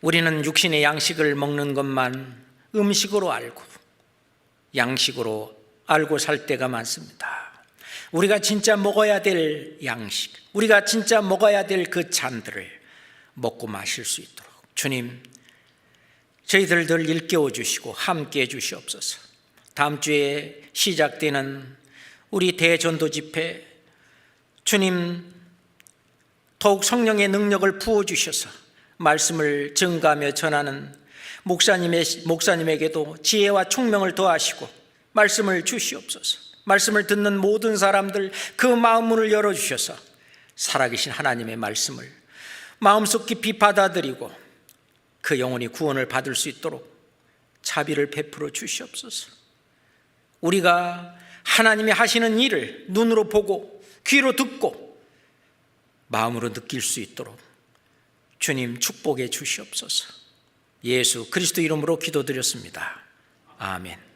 우리는 육신의 양식을 먹는 것만 음식으로 알고 양식으로 알고 살 때가 많습니다. 우리가 진짜 먹어야 될 양식, 우리가 진짜 먹어야 될 그 잔들을 먹고 마실 수 있도록 주님, 저희들 늘 일깨워 주시고 함께 해 주시옵소서. 다음 주에 시작되는 우리 대전도 집회, 주님 더욱 성령의 능력을 부어주셔서 말씀을 증가하며 전하는 목사님에게도 지혜와 총명을 더하시고 말씀을 주시옵소서. 말씀을 듣는 모든 사람들 그 마음문을 열어주셔서 살아계신 하나님의 말씀을 마음속 깊이 받아들이고 그 영혼이 구원을 받을 수 있도록 자비를 베풀어 주시옵소서. 우리가 하나님이 하시는 일을 눈으로 보고 귀로 듣고 마음으로 느낄 수 있도록 주님 축복해 주시옵소서. 예수 그리스도 이름으로 기도드렸습니다. 아멘.